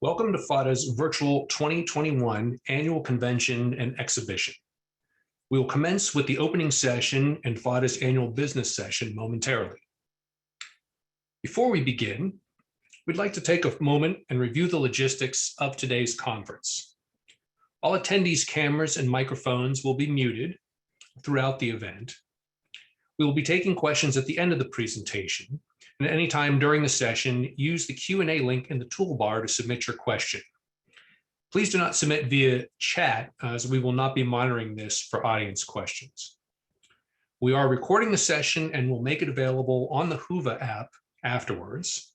Welcome to PHADA's virtual 2021 annual convention and exhibition. We will commence with the opening session and PHADA's annual business session momentarily. Before we begin, we'd like to take a moment and review the logistics of today's conference. All attendees' cameras and microphones will be muted throughout the event. We will be taking questions at the end of the presentation, and at any time during the session, use the Q&A link in the toolbar to submit your question. Please do not submit via chat, as we will not be monitoring this for audience questions. We are recording the session and will make it available on the Whova app afterwards.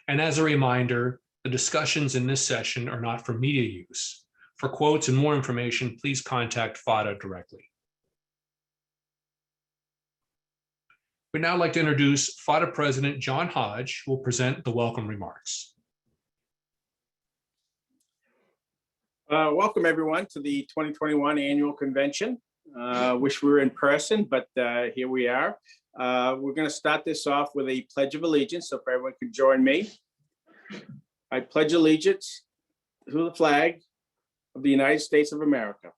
And as a reminder, the discussions in this session are not for media use. For quotes and more information, please contact PHADA directly. We'd now like to introduce PHADA President John Hodge, who will present the welcome remarks. Welcome everyone to the 2021 annual convention. Wish we were in person, but here we are. We're going to start this off with a Pledge of Allegiance, so if everyone could join me. I pledge allegiance to the flag of the United States of America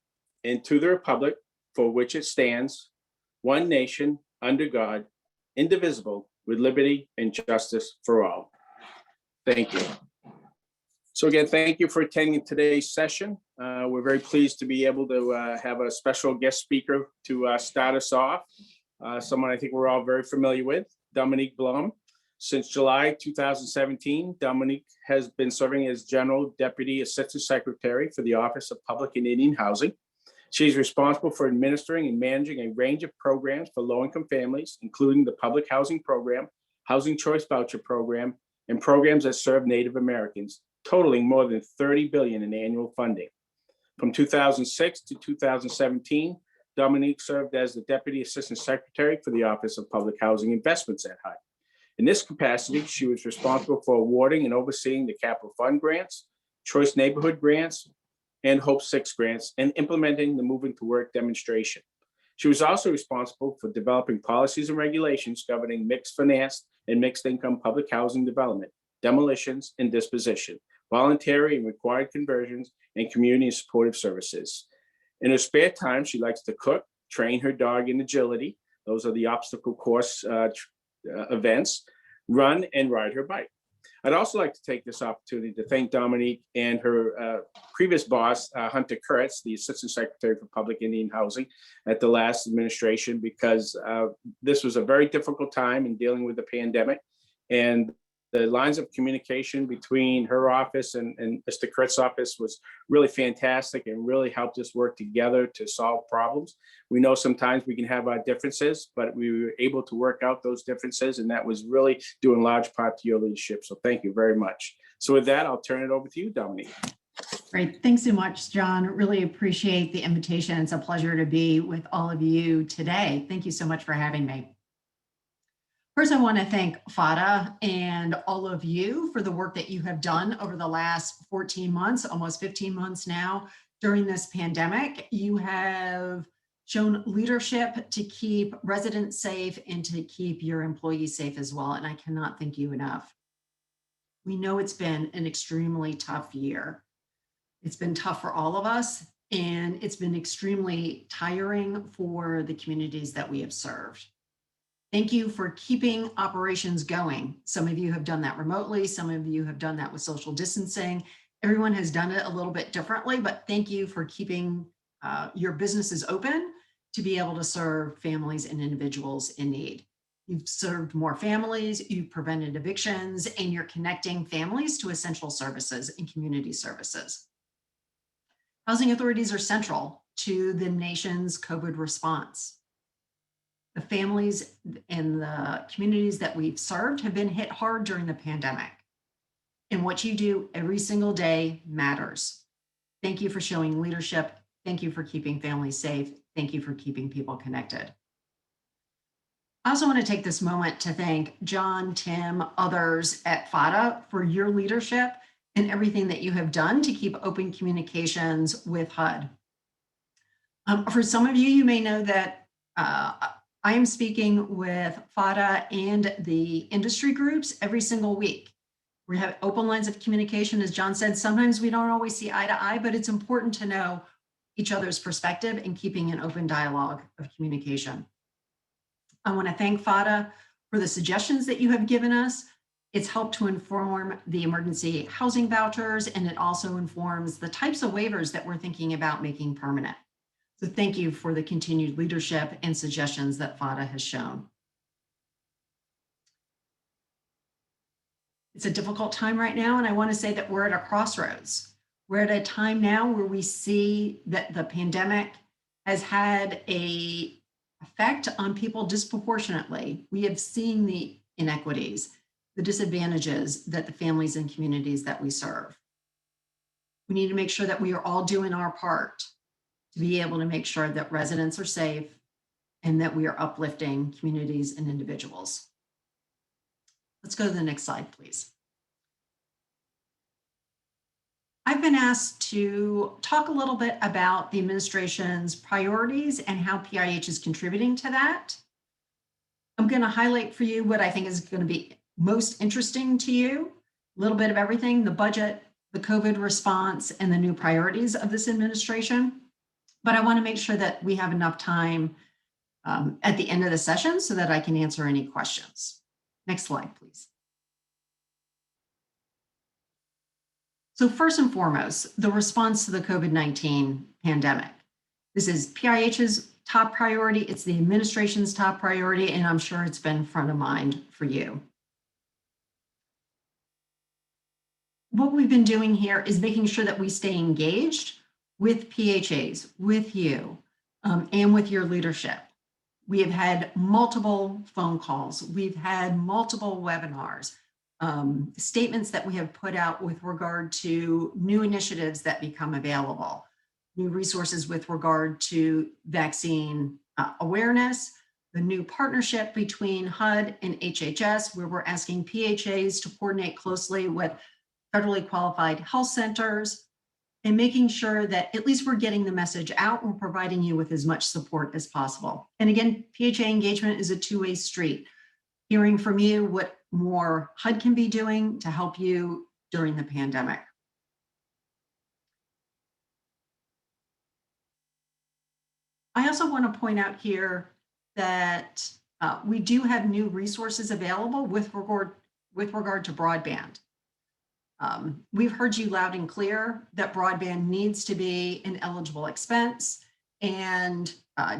and to the republic for which it stands, one nation, under God, indivisible, with liberty and justice for all. Thank you. So again, thank you for attending today's session. We're very pleased to be able to have a special guest speaker to start us off. Someone I think we're all very familiar with, Dominique Blom. Since July 2017, Dominique has been serving as General Deputy Assistant Secretary for the Office of Public and Indian Housing. She's responsible for administering and managing a range of programs for low-income families, including the Public Housing Program, Housing Choice Voucher Program, and programs that serve Native Americans, totaling more than $30 billion in annual funding. From 2006 to 2017, Dominique served as the Deputy Assistant Secretary for the Office of Public Housing Investments at HUD. In this capacity, she was responsible for awarding and overseeing the Capital Fund grants, Choice Neighborhood grants, and Hope 6 grants, and implementing the Moving to Work demonstration. She was also responsible for developing policies and regulations governing mixed finance and mixed income public housing development, demolitions and disposition, voluntary and required conversions, and community and supportive services. In her spare time, she likes to cook, train her dog in agility. Those are the obstacle course events, run and ride her bike. I'd also like to take this opportunity to thank Dominique and her previous boss, Hunter Kurtz, the Assistant Secretary for Public Indian Housing at the last administration, because this was a very difficult time in dealing with the pandemic. And the lines of communication between her office and Mr. Kurtz's office was really fantastic and really helped us work together to solve problems. We know sometimes we can have our differences, but we were able to work out those differences, and that was really due in large part to your leadership. So thank you very much. So with that, I'll turn it over to you, Dominique. Great. Thanks so much, John. Really appreciate the invitation. It's a pleasure to be with all of you today. Thank you so much for having me. First, I want to thank PHADA and all of you for the work that you have done over the last 14 months, almost 15 months now, during this pandemic. You have shown leadership to keep residents safe and to keep your employees safe as well, and I cannot thank you enough. We know it's been an extremely tough year. It's been tough for all of us, and it's been extremely tiring for the communities that we have served. Thank you for keeping operations going. Some of you have done that remotely. Some of you have done that with social distancing. Everyone has done it a little bit differently, but thank you for keeping your businesses open to be able to serve families and individuals in need. You've served more families, you've prevented evictions, and you're connecting families to essential services and community services. Housing authorities are central to the nation's COVID response. The families and the communities that we've served have been hit hard during the pandemic. And what you do every single day matters. Thank you for showing leadership. Thank you for keeping families safe. Thank you for keeping people connected. I also want to take this moment to thank John, Tim, others at PHADA for your leadership and everything that you have done to keep open communications with HUD. For some of you, you may know that I am speaking with PHADA and the industry groups every single week. We have open lines of communication. As John said, sometimes we don't always see eye to eye, but it's important to know each other's perspective and keeping an open dialogue of communication. I want to thank PHADA for the suggestions that you have given us. It's helped to inform the emergency housing vouchers, and it also informs the types of waivers that we're thinking about making permanent. So thank you for the continued leadership and suggestions that PHADA has shown. It's a difficult time right now, and I want to say that we're at a crossroads. We're at a time now where we see that the pandemic has had an effect on people disproportionately. We have seen the inequities, the disadvantages that the families and communities that we serve. We need to make sure that we are all doing our part to be able to make sure that residents are safe and that we are uplifting communities and individuals. Let's go to the next slide, please. I've been asked to talk a little bit about the administration's priorities and how PIH is contributing to that. I'm going to highlight for you what I think is going to be most interesting to you, a little bit of everything, the budget, the COVID response, and the new priorities of this administration. But I want to make sure that we have enough time at the end of the session so that I can answer any questions. Next slide, please. So first and foremost, the response to the COVID-19 pandemic. This is PIH's top priority. It's the administration's top priority, and I'm sure it's been front of mind for you. What we've been doing here is making sure that we stay engaged with PHAs, with you, and with your leadership. We have had multiple phone calls. We've had multiple webinars, statements that we have put out with regard to new initiatives that become available, new resources with regard to vaccine awareness, the new partnership between HUD and HHS, where we're asking PHAs to coordinate closely with federally qualified health centers, and making sure that at least we're getting the message out. We're providing you with as much support as possible. And again, PHA engagement is a two-way street. Hearing from you what more HUD can be doing to help you during the pandemic. I also want to point out here that we do have new resources available with regard to broadband. We've heard you loud and clear that broadband needs to be an eligible expense, and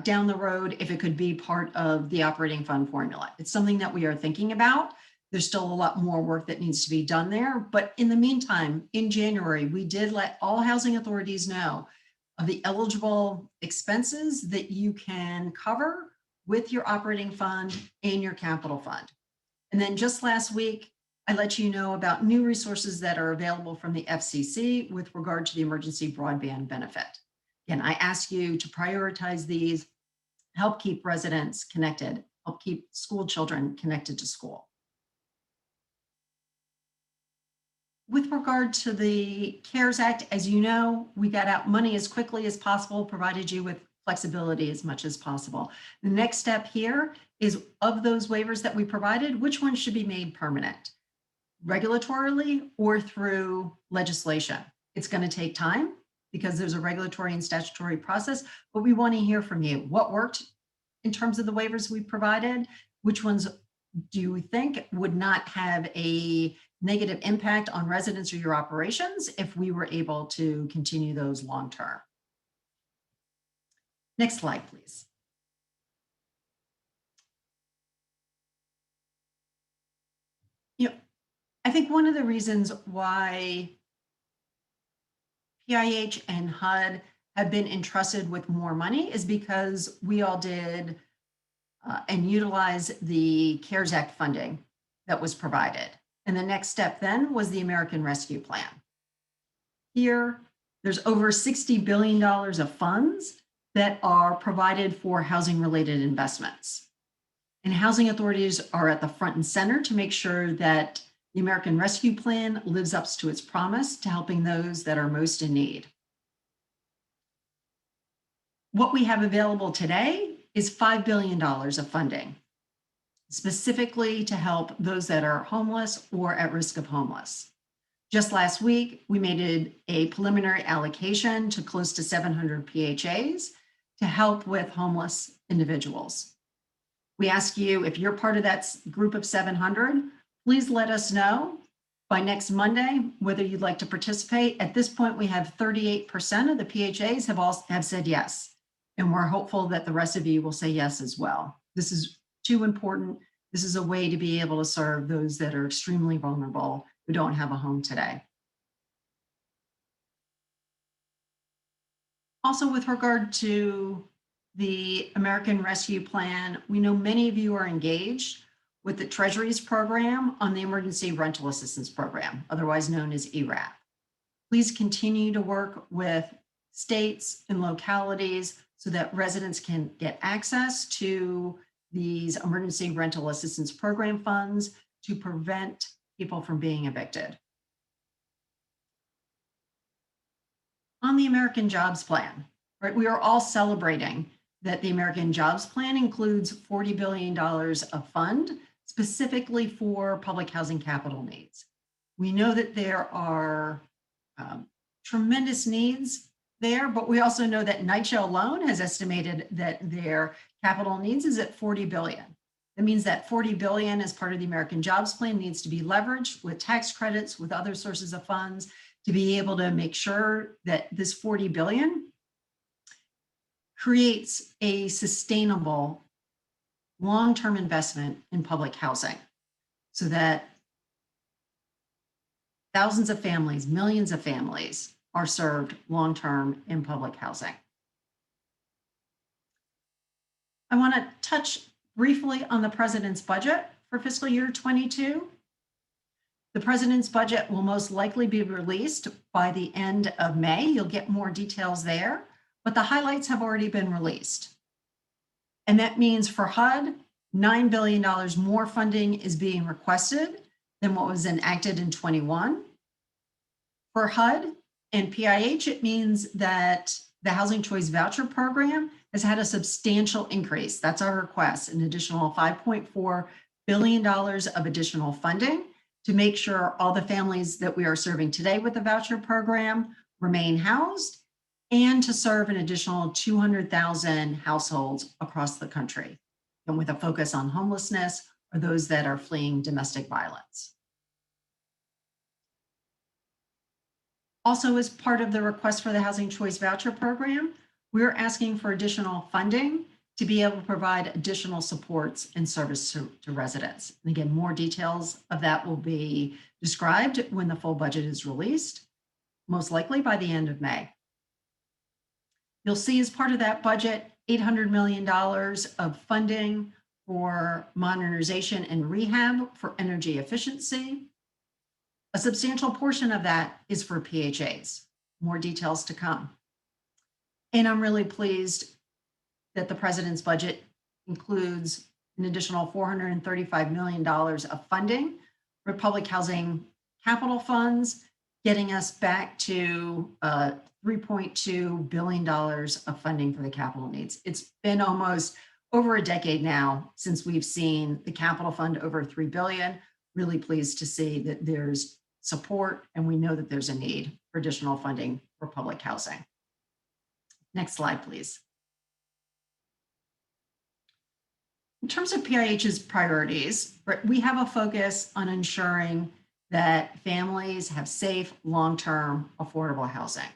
down the road, if it could be part of the operating fund formula. It's something that we are thinking about. There's still a lot more work that needs to be done there. But in the meantime, in January, we did let all housing authorities know of the eligible expenses that you can cover with your operating fund and your capital fund. And then just last week, I let you know about new resources that are available from the FCC with regard to the emergency broadband benefit. Again, I ask you to prioritize these, help keep residents connected, help keep school children connected to school. With regard to the CARES Act, as you know, we got out money as quickly as possible, provided you with flexibility as much as possible. The next step here is, of those waivers that we provided, which ones should be made permanent, regulatorily or through legislation? It's going to take time because there's a regulatory and statutory process, but we want to hear from you. What worked in terms of the waivers we provided? Which ones do you think would not have a negative impact on residents or your operations if we were able to continue those long term? Next slide, please. I think one of the reasons why PIH and HUD have been entrusted with more money is because we all did and utilized the CARES Act funding that was provided. And the next step then was the American Rescue Plan. Here, there's over $60 billion of funds that are provided for housing-related investments. And housing authorities are at the front and center to make sure that the American Rescue Plan lives up to its promise to helping those that are most in need. What we have available today is $5 billion of funding. specifically to help those that are homeless or at risk of homeless. Just last week, we made a preliminary allocation to close to 700 PHAs to help with homeless individuals. We ask you, if you're part of that group of 700, please let us know by next Monday whether you'd like to participate. At this point, we have 38% of the PHAs have said yes, and we're hopeful that the rest of you will say yes as well. This is too important. This is a way to be able to serve those that are extremely vulnerable who don't have a home today. Also, with regard to the American Rescue Plan, we know many of you are engaged with the Treasury's program on the Emergency Rental Assistance Program, otherwise known as ERAP. Please continue to work with states and localities so that residents can get access to these Emergency Rental Assistance Program funds to prevent people from being evicted. On the American Jobs Plan, right, we are all celebrating that the American Jobs Plan includes $40 billion of fund specifically for public housing capital needs. We know that there are tremendous needs there, but we also know that NYCHA alone has estimated that their capital needs is at $40 billion. That means that $40 billion as part of the American Jobs Plan needs to be leveraged with tax credits, with other sources of funds to be able to make sure that this $40 billion creates a sustainable long-term investment in public housing so that thousands of families, millions of families are served long-term in public housing. I want to touch briefly on the President's budget for fiscal year 22. The President's budget will most likely be released by the end of May. You'll get more details there, but the highlights have already been released. And that means for HUD, $9 billion more funding is being requested than what was enacted in 21. For HUD and PIH, it means that the Housing Choice Voucher Program has had a substantial increase. That's our request, an additional $5.4 billion of additional funding to make sure all the families that we are serving today with the voucher program remain housed and to serve an additional 200,000 households across the country, and with a focus on homelessness or those that are fleeing domestic violence. Also, as part of the request for the Housing Choice Voucher Program, we're asking for additional funding to be able to provide additional supports and service to residents. And again, more details of that will be described when the full budget is released, most likely by the end of May. You'll see as part of that budget, $800 million of funding for modernization and rehab for energy efficiency. A substantial portion of that is for PHAs. More details to come. And I'm really pleased that the President's budget includes an additional $435 million of funding for public housing capital funds, getting us back to $3.2 billion of funding for the capital needs. It's been almost over a decade now since we've seen the capital fund over $3 billion. Really pleased to see that there's support and we know that there's a need for additional funding for public housing. Next slide, please. In terms of PIH's priorities, we have a focus on ensuring that families have safe, long-term, affordable housing.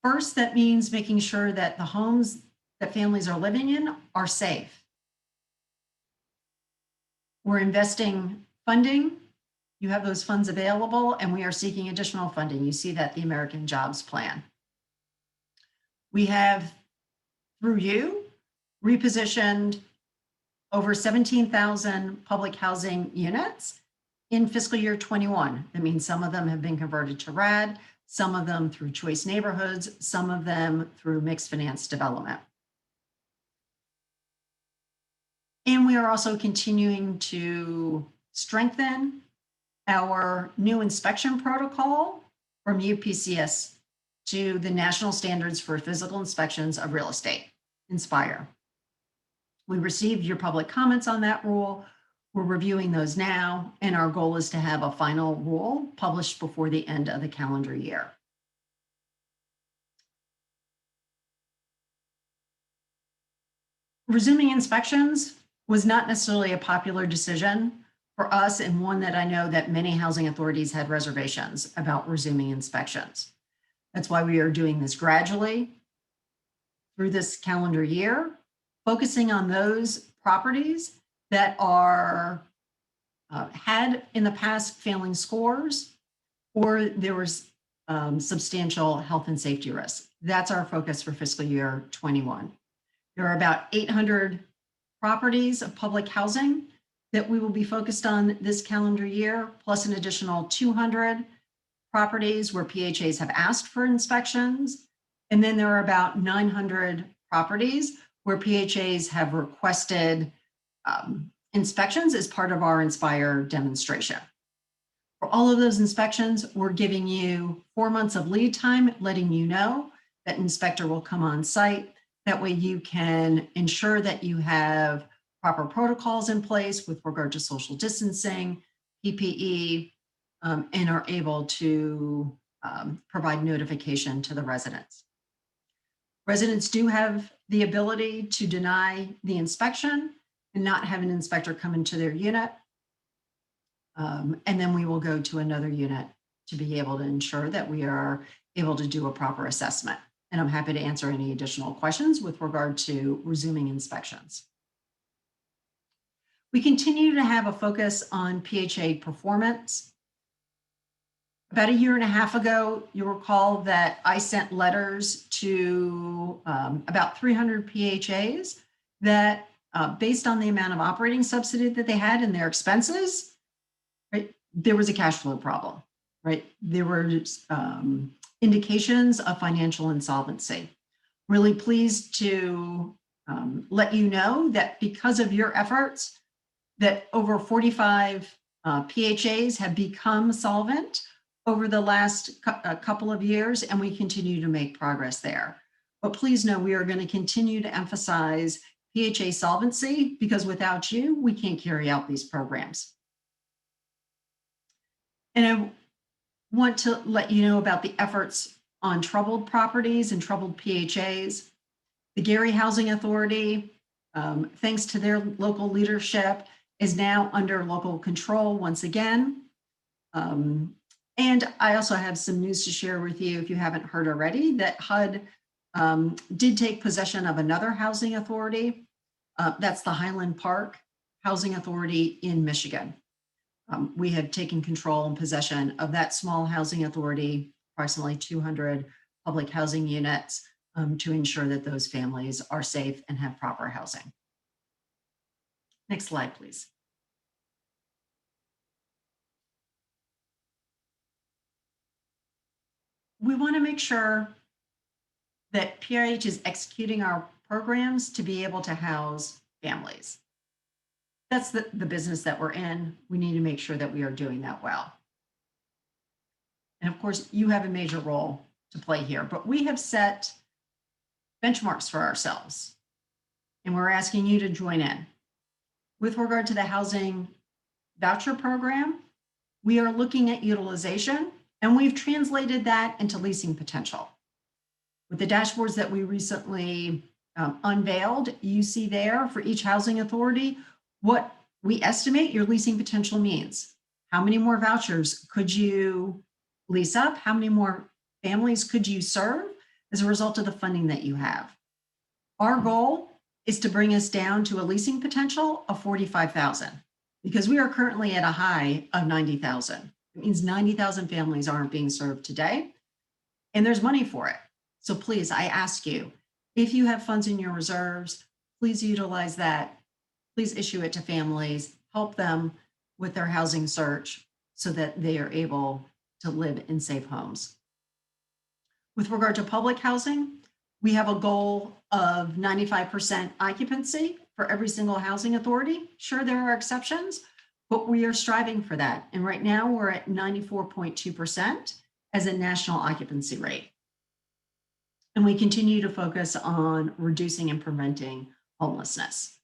First, that means making sure that the homes that families are living in are safe. We're investing funding. You have those funds available, and we are seeking additional funding. You see that the American Jobs Plan. We have, through you, repositioned over 17,000 public housing units in fiscal year 21. That means some of them have been converted to RAD, some of them through choice neighborhoods, some of them through mixed finance development. And we are also continuing to strengthen our new inspection protocol from UPCS to the National Standards for Physical Inspections of Real Estate, INSPIRE. We received your public comments on that rule. We're reviewing those now, and our goal is to have a final rule published before the end of the calendar year. Resuming inspections was not necessarily a popular decision for us, and one that I know that many housing authorities had reservations about resuming inspections. That's why we are doing this gradually through this calendar year, focusing on those properties that are had in the past failing scores, or there was substantial health and safety risks. That's our focus for fiscal year 21. There are about 800 properties of public housing that we will be focused on this calendar year, plus an additional 200 properties where PHAs have asked for inspections. And then there are about 900 properties where PHAs have requested inspections as part of our Inspire demonstration. For all of those inspections, we're giving you 4 months of lead time, letting you know that an inspector will come on site. That way you can ensure that you have proper protocols in place with regard to social distancing, PPE, and are able to provide notification to the residents. Residents do have the ability to deny the inspection and not have an inspector come into their unit. And then we will go to another unit to be able to ensure that we are able to do a proper assessment. And I'm happy to answer any additional questions with regard to resuming inspections. We continue to have a focus on PHA performance. About a year and a half ago, you'll recall that I sent letters to about 300 PHAs that based on the amount of operating subsidy that they had in their expenses, right, there was a cash flow problem, right? There were indications of financial insolvency. Really pleased to let you know that because of your efforts, that over 45 PHAs have become solvent over the last couple of years, and we continue to make progress there. But please know we are going to continue to emphasize PHA solvency, because without you, we can't carry out these programs. And I want to let you know about the efforts on troubled properties and troubled PHAs. The Gary Housing Authority, thanks to their local leadership, is now under local control once again. And I also have some news to share with you, if you haven't heard already, that HUD did take possession of another housing authority. That's the Highland Park Housing Authority in Michigan. We have taken control and possession of that small housing authority, approximately 200 public housing units, to ensure that those families are safe and have proper housing. Next slide, please. We want to make sure that PIH is executing our programs to be able to house families. That's the business that we're in. We need to make sure that we are doing that well. And of course, you have a major role to play here, but we have set benchmarks for ourselves, and we're asking you to join in. With regard to the housing voucher program, we are looking at utilization, and we've translated that into leasing potential. With the dashboards that we recently unveiled, you see there for each housing authority what we estimate your leasing potential means. How many more vouchers could you lease up? How many more families could you serve as a result of the funding that you have? Our goal is to bring us down to a leasing potential of 45,000, because we are currently at a high of 90,000. It means 90,000 families aren't being served today, and there's money for it. So please, I ask you, if you have funds in your reserves, please utilize that. Please issue it to families, help them with their housing search so that they are able to live in safe homes. With regard to public housing, we have a goal of 95% occupancy for every single housing authority. Sure, there are exceptions, but we are striving for that. And right now we're at 94.2% as a national occupancy rate. And we continue to focus on reducing and preventing homelessness.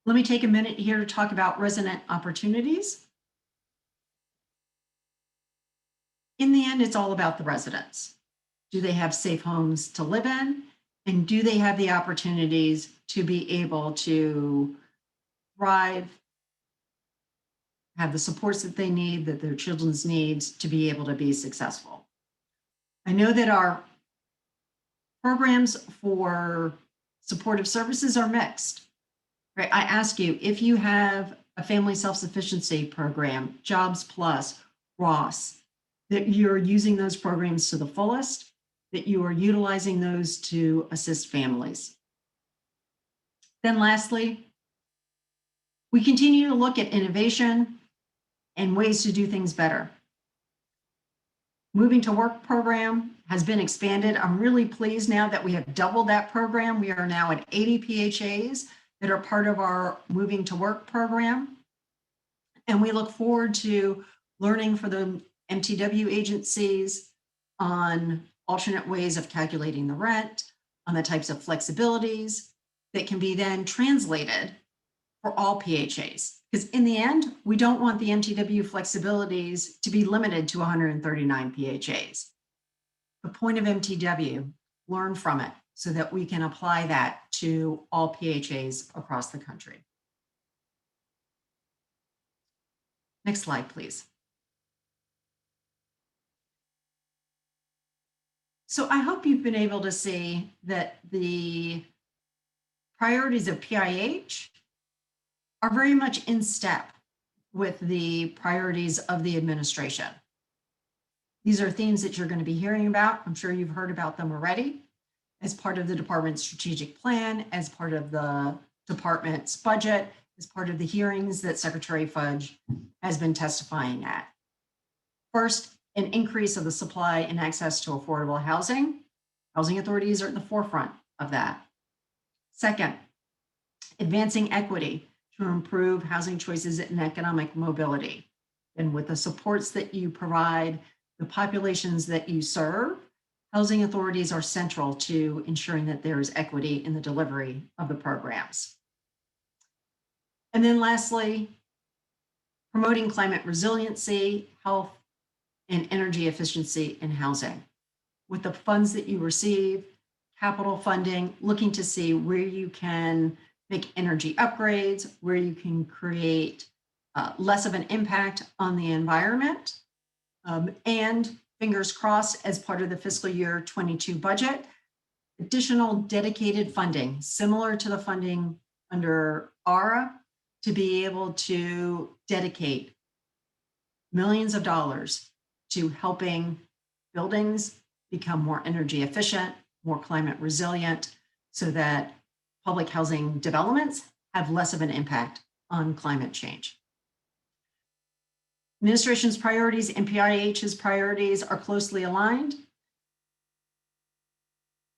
Let me take a minute here to talk about resident opportunities. In the end, it's all about the residents. Do they have safe homes to live in? And do they have the opportunities to be able to thrive, have the supports that they need, that their children's needs to be able to be successful? I know that our programs for supportive services are mixed, right? I ask you, if you have a family self-sufficiency program, Jobs Plus, Ross, that you're using those programs to the fullest, that you are utilizing those to assist families. Then lastly, we continue to look at innovation and ways to do things better. Moving to Work program has been expanded. I'm really pleased now that we have doubled that program. We are now at 80 PHAs that are part of our Moving to Work program. And we look forward to learning for the MTW agencies on alternate ways of calculating the rent, on the types of flexibilities that can be then translated for all PHAs. Because in the end, we don't want the MTW flexibilities to be limited to 139 PHAs. The point of MTW, learn from it so that we can apply that to all PHAs across the country. Next slide, please. So I hope you've been able to see that the priorities of PIH are very much in step with the priorities of the administration. These are themes that you're going to be hearing about. I'm sure you've heard about them already as part of the department's strategic plan, as part of the department's budget, as part of the hearings that Secretary Fudge has been testifying at. First, an increase of the supply and access to affordable housing. Housing authorities are at the forefront of that. Second, advancing equity to improve housing choices and economic mobility. And with the supports that you provide, the populations that you serve, housing authorities are central to ensuring that there is equity in the delivery of the programs. And then lastly, promoting climate resiliency, health, and energy efficiency in housing. With the funds that you receive, capital funding, looking to see where you can make energy upgrades, where you can create less of an impact on the environment, and fingers crossed, as part of the fiscal year 22 budget, additional dedicated funding, similar to the funding under ARA, to be able to dedicate millions of dollars to helping buildings become more energy efficient, more climate resilient, so that public housing developments have less of an impact on climate change. Administration's priorities and PIH's priorities are closely aligned.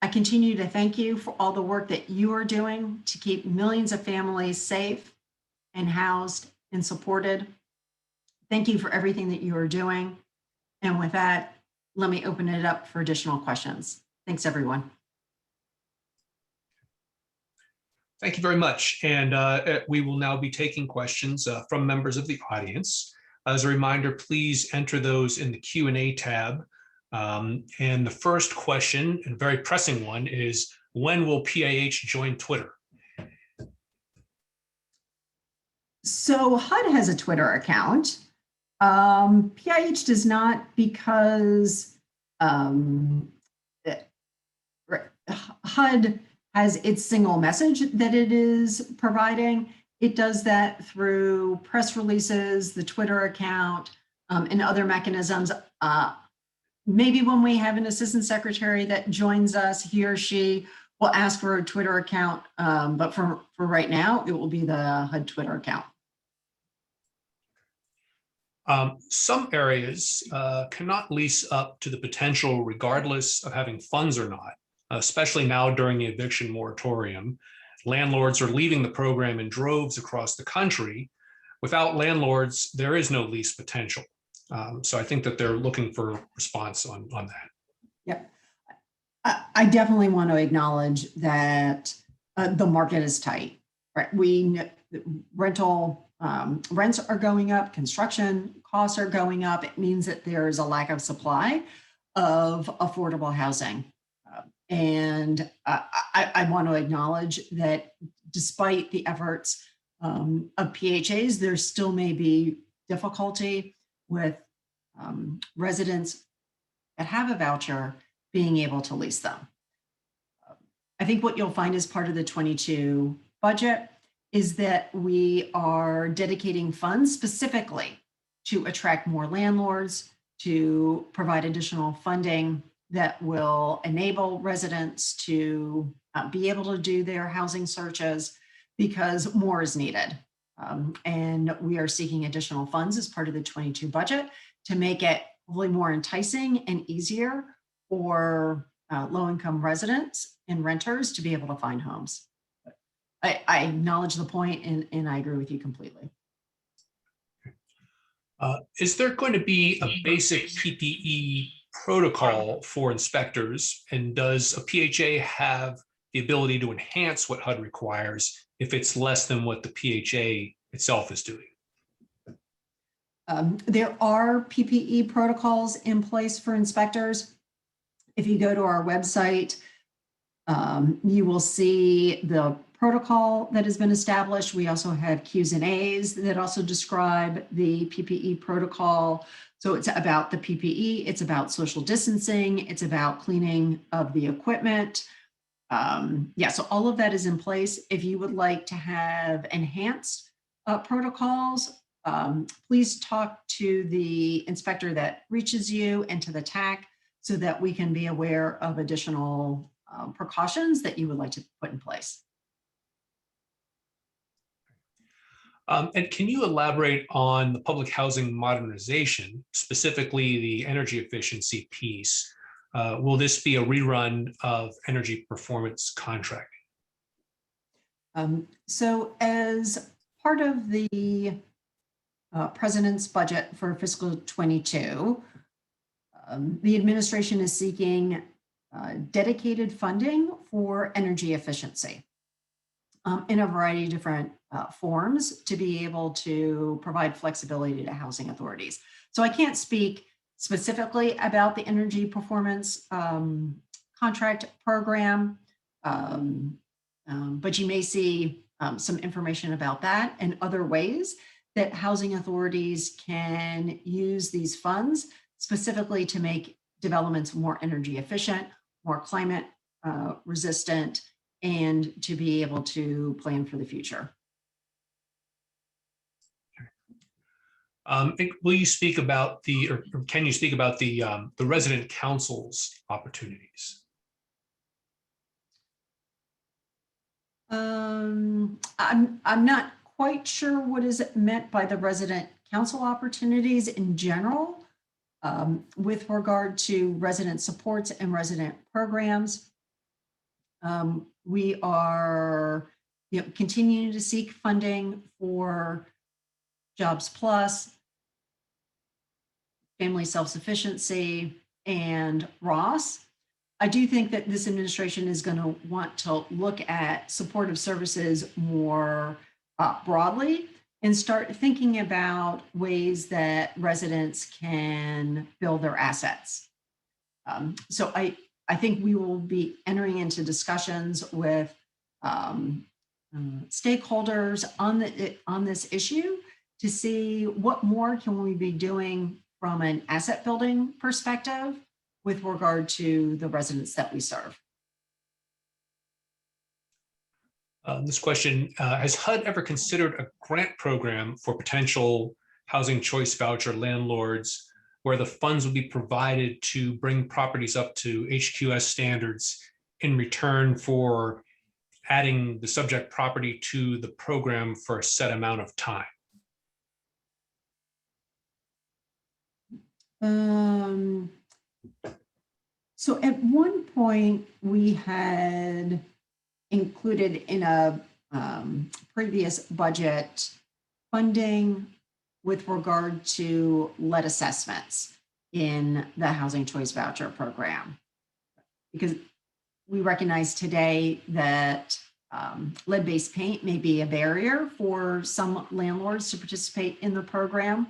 I continue to thank you for all the work that you are doing to keep millions of families safe and housed and supported. Thank you for everything that you are doing. And with that, let me open it up for additional questions. Thanks, everyone. Thank you very much. And we will now be taking questions from members of the audience. As a reminder, please enter those in the Q&A tab. And the first question, and a very pressing one, is when will PIH join Twitter? So HUD has a Twitter account. PIH does not, because HUD has its single message that it is providing. It does that through press releases, the Twitter account, and other mechanisms. Maybe when we have an assistant secretary that joins us, he or she will ask for a Twitter account, but for right now, it will be the HUD Twitter account. Some areas cannot lease up to the potential regardless of having funds or not, especially now during the eviction moratorium. Landlords are leaving the program in droves across the country. Without landlords, there is no lease potential. So I think that they're looking for a response on that. Yep. I definitely want to acknowledge that the market is tight, right? rental rents are going up, construction costs are going up. It means that there is a lack of supply of affordable housing. And I want to acknowledge that despite the efforts of PHAs, there still may be difficulty with residents that have a voucher being able to lease them. I think what you'll find as part of the 22 budget is that we are dedicating funds specifically to attract more landlords, to provide additional funding that will enable residents to be able to do their housing searches, because more is needed. And we are seeking additional funds as part of the 22 budget to make it hopefully more enticing and easier for low-income residents and renters to be able to find homes. I acknowledge the point, and I agree with you completely. Is there going to be a basic PPE protocol for inspectors? And does a PHA have the ability to enhance what HUD requires if it's less than what the PHA itself is doing? There are PPE protocols in place for inspectors. If you go to our website, you will see the protocol that has been established. We also have Q's and A's that also describe the PPE protocol. So it's about the PPE, it's about social distancing, it's about cleaning of the equipment. Yeah, so all of that is in place. If you would like to have enhanced protocols, please talk to the inspector that reaches you and to the TAC so that we can be aware of additional precautions that you would like to put in place. And can you elaborate on the public housing modernization, specifically the energy efficiency piece? Will this be a rerun of energy performance contracting? So as part of the President's budget for fiscal 22, the administration is seeking dedicated funding for energy efficiency in a variety of different forms to be able to provide flexibility to housing authorities. So I can't speak specifically about the energy performance contract program, but you may see some information about that and other ways that housing authorities can use these funds specifically to make developments more energy efficient, more climate resistant, and to be able to plan for the future. Will you speak about or can you speak about the resident council's opportunities? I'm not quite sure what is meant by the resident council opportunities in general with regard to resident supports and resident programs. We are continuing to seek funding for Jobs Plus, Family Self-Sufficiency, and Ross. I do think that this administration is going to want to look at supportive services more broadly and start thinking about ways that residents can build their assets. So I think we will be entering into discussions with stakeholders on this issue to see what more can we be doing from an asset building perspective with regard to the residents that we serve. This question, has HUD ever considered a grant program for potential housing choice voucher landlords where the funds would be provided to bring properties up to HQS standards in return for adding the subject property to the program for a set amount of time? So at one point we had included in a previous budget funding with regard to lead assessments in the Housing Choice Voucher program, because we recognize today that lead-based paint may be a barrier for some landlords to participate in the program.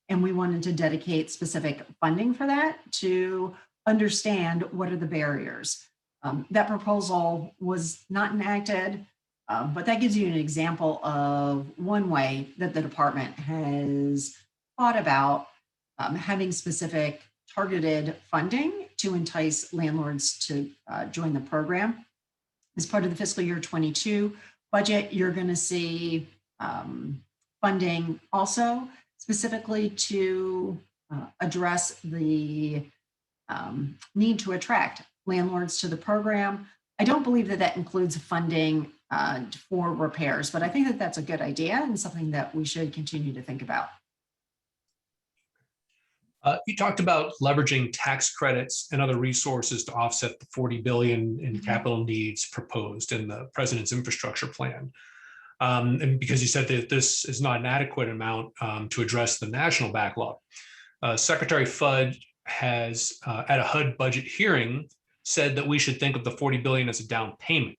And we wanted to dedicate specific funding for that to understand what are the barriers. That proposal was not enacted, but that gives you an example of one way that the department has thought about having specific targeted funding to entice landlords to join the program. As part of the fiscal year 22 budget, you're going to see funding also specifically to address the need to attract landlords to the program. I don't believe that that includes funding for repairs, but I think that that's a good idea and something that we should continue to think about. You talked about leveraging tax credits and other resources to offset the $40 billion in capital needs proposed in the president's infrastructure plan. And because you said that this is not an adequate amount to address the national backlog, Secretary Fudd has, at a HUD budget hearing, said that we should think of the $40 billion as a down payment.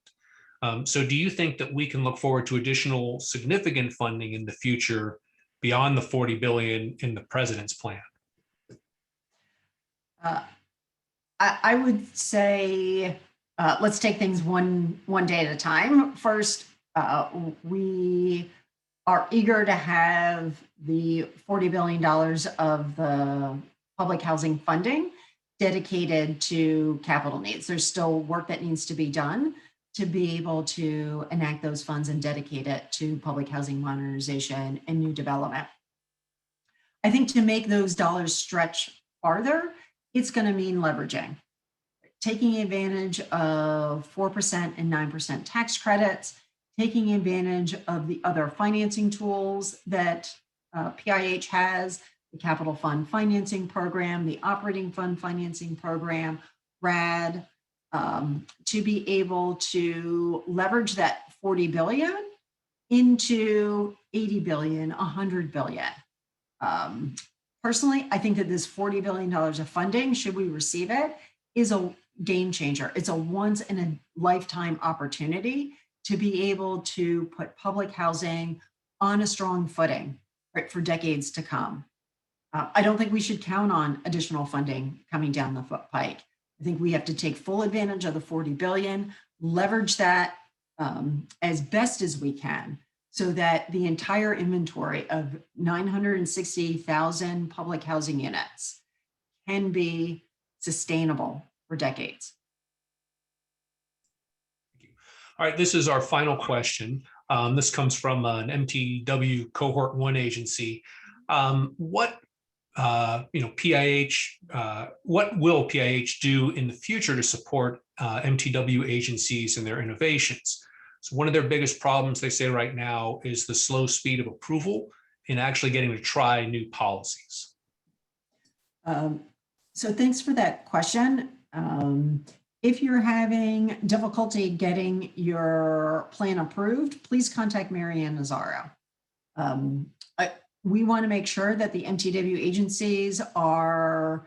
So do you think that we can look forward to additional significant funding in the future beyond the $40 billion in the president's plan? I would say, let's take things one day at a time. First, we are eager to have the $40 billion of the public housing funding dedicated to capital needs. There's still work that needs to be done to be able to enact those funds and dedicate it to public housing modernization and new development. I think to make those dollars stretch farther, it's going to mean leveraging, taking advantage of 4% and 9% tax credits, taking advantage of the other financing tools that PIH has, the Capital Fund Financing Program, the Operating Fund Financing Program, RAD, to be able to leverage that 40 billion into 80 billion, 100 billion. Personally, I think that this $40 billion of funding, should we receive it, is a game changer. It's a once in a lifetime opportunity to be able to put public housing on a strong footing, right, for decades to come. I don't think we should count on additional funding coming down the pike. I think we have to take full advantage of the 40 billion, leverage that as best as we can, so that the entire inventory of 960,000 public housing units can be sustainable for decades. All right, this is our final question. This comes from an MTW Cohort 1 agency. What will PIH do in the future to support MTW agencies and their innovations? So one of their biggest problems, they say right now, is the slow speed of approval in actually getting to try new policies. So thanks for that question. If you're having difficulty getting your plan approved, please contact Marianne Nazaro. We want to make sure that the MTW agencies are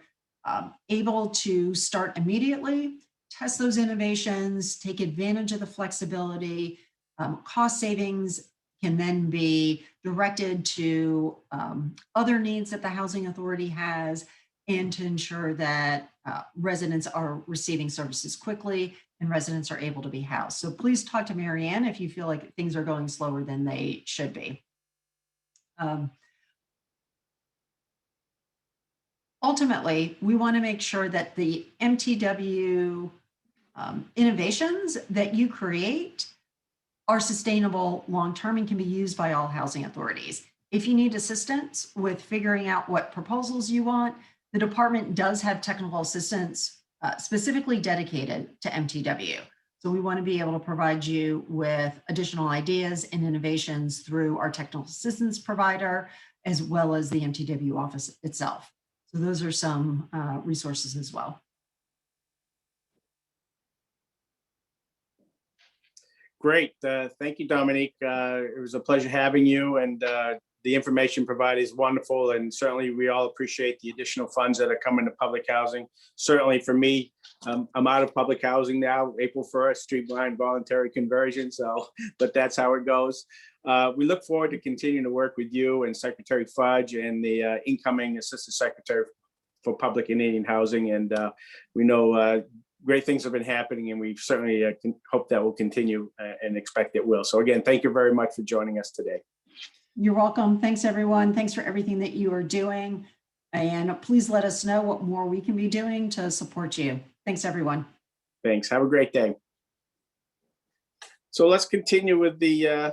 able to start immediately, test those innovations, take advantage of the flexibility. Cost savings can then be directed to other needs that the Housing Authority has, and to ensure that residents are receiving services quickly and residents are able to be housed. So please talk to Marianne if you feel like things are going slower than they should be. Ultimately, we want to make sure that the MTW innovations that you create are sustainable long-term and can be used by all housing authorities. If you need assistance with figuring out what proposals you want, the department does have technical assistance specifically dedicated to MTW. So we want to be able to provide you with additional ideas and innovations through our technical assistance provider, as well as the MTW office itself. So those are some resources as well. Great. Thank you, Dominique. It was a pleasure having you, and the information provided is wonderful, and certainly we all appreciate the additional funds that are coming to public housing. Certainly for me, I'm out of public housing now, April 1st, streamlined voluntary conversion. So, but that's how it goes. We look forward to continuing to work with you and Secretary Fudge and the incoming Assistant Secretary for Public and Indian Housing. And we know great things have been happening, and we certainly hope that will continue and expect it will. So again, thank you very much for joining us today. You're welcome. Thanks, everyone. Thanks for everything that you are doing. And please let us know what more we can be doing to support you. Thanks, everyone. Thanks. Have a great day. So let's continue with the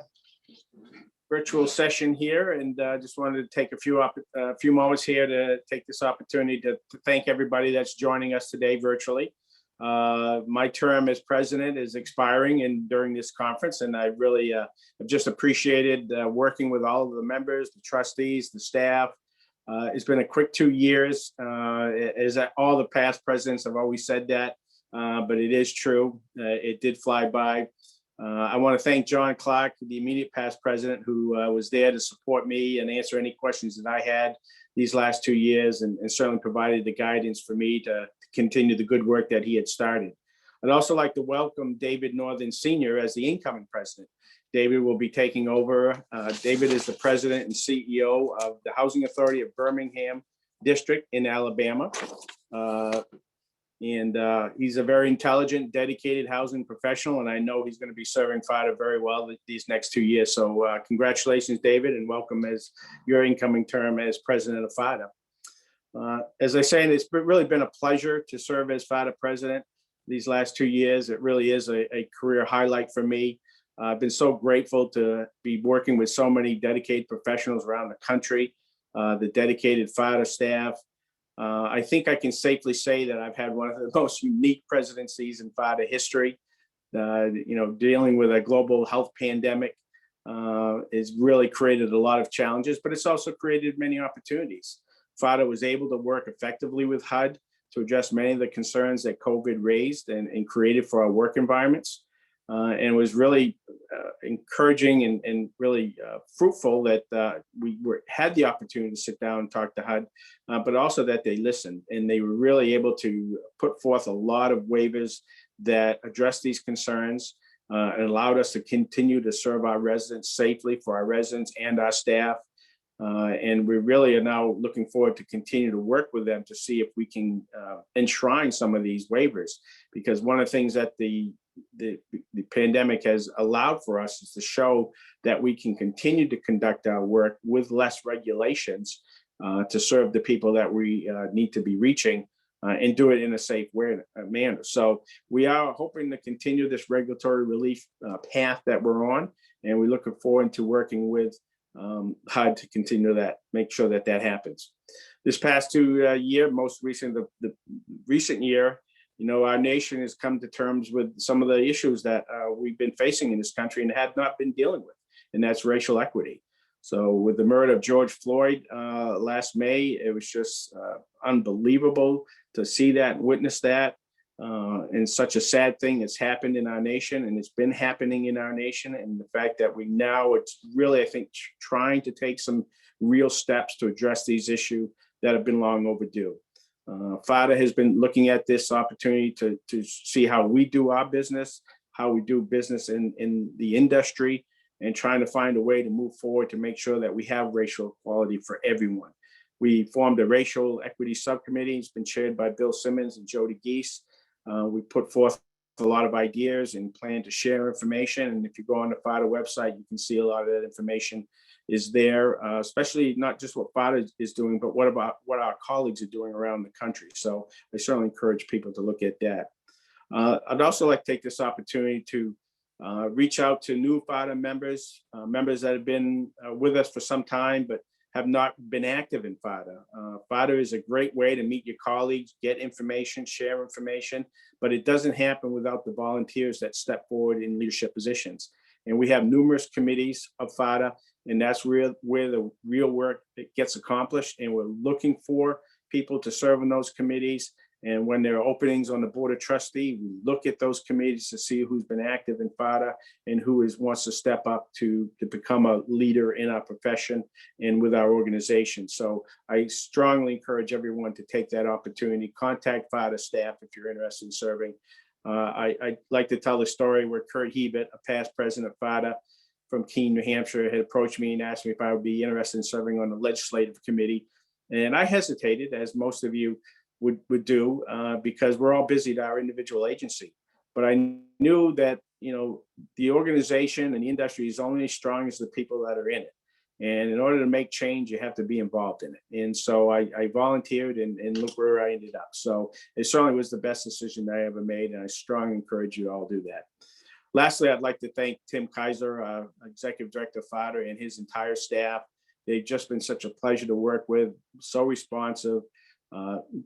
virtual session here, and just wanted to take a few moments here to take this opportunity to thank everybody that's joining us today virtually. My term as president is expiring during this conference, and I really have just appreciated working with all of the members, the trustees, the staff. It's been a quick 2 years, as all the past presidents have always said that, but it is true. It did fly by. I want to thank John Clark, the immediate past president, who was there to support me and answer any questions that I had these last 2 years, and certainly provided the guidance for me to continue the good work that he had started. I'd also like to welcome David Northern Sr. as the incoming president. David will be taking over. David is the president and CEO of the Housing Authority of Birmingham District in Alabama. He's a very intelligent, dedicated housing professional, and I know he's going to be serving FADA very well these next 2 years. So congratulations, David, and welcome as your incoming term as president of FADA. As I say, it's really been a pleasure to serve as FADA president these last 2 years. It really is a career highlight for me. I've been so grateful to be working with so many dedicated professionals around the country, the dedicated FADA staff. I think I can safely say that I've had one of the most unique presidencies in FADA history. Dealing with a global health pandemic has really created a lot of challenges, but it's also created many opportunities. FADA was able to work effectively with HUD to address many of the concerns that COVID raised and created for our work environments. And it was really encouraging and really fruitful that we had the opportunity to sit down and talk to HUD, but also that they listened, and they were really able to put forth a lot of waivers that addressed these concerns and allowed us to continue to serve our residents safely for our residents and our staff. And we really are now looking forward to continue to work with them to see if we can enshrine some of these waivers, because one of the things that the pandemic has allowed for us is to show that we can continue to conduct our work with less regulations to serve the people that we need to be reaching and do it in a safe manner. So we are hoping to continue this regulatory relief path that we're on, and we're looking forward to working with HUD to continue that, make sure that happens. This past year, most recent, the recent year, our nation has come to terms with some of the issues that we've been facing in this country and have not been dealing with, and that's racial equity. So with the murder of George Floyd last May, it was just unbelievable to see that and witness that. And such a sad thing has happened in our nation, and it's been happening in our nation. And the fact that it's really, I think, trying to take some real steps to address these issues that have been long overdue. FADA has been looking at this opportunity to see how we do our business, how we do business in the industry, and trying to find a way to move forward to make sure that we have racial equality for everyone. We formed a racial equity subcommittee. It's been chaired by Bill Simmons and Jody Geese. We put forth a lot of ideas and plan to share information. And if you go on the FADA website, you can see a lot of that information is there, especially not just what FADA is doing, but what our colleagues are doing around the country. So I certainly encourage people to look at that. I'd also like to take this opportunity to reach out to new FADA members, members that have been with us for some time, but have not been active in FADA. FADA is a great way to meet your colleagues, get information, share information, but it doesn't happen without the volunteers that step forward in leadership positions. And we have numerous committees of FADA, and that's where the real work gets accomplished. And we're looking for people to serve in those committees And when there are openings on the Board of Trustee, we look at those committees to see who's been active in PHADA and who wants to step up to become a leader in our profession and with our organization. So I strongly encourage everyone to take that opportunity. Contact PHADA staff if you're interested in serving. I'd like to tell the story where Kurt Hebert, a past president of PHADA from Keene, New Hampshire, had approached me and asked me if I would be interested in serving on the legislative committee. And I hesitated, as most of you would do, because we're all busy at our individual agency. But I knew that, the organization and the industry is only as strong as the people that are in it. And in order to make change, you have to be involved in it. And so I volunteered and look where I ended up. So it certainly was the best decision that I ever made. And I strongly encourage you to all do that. Lastly, I'd like to thank Tim Kaiser, Executive Director of PHADA, and his entire staff. They've just been such a pleasure to work with, so responsive,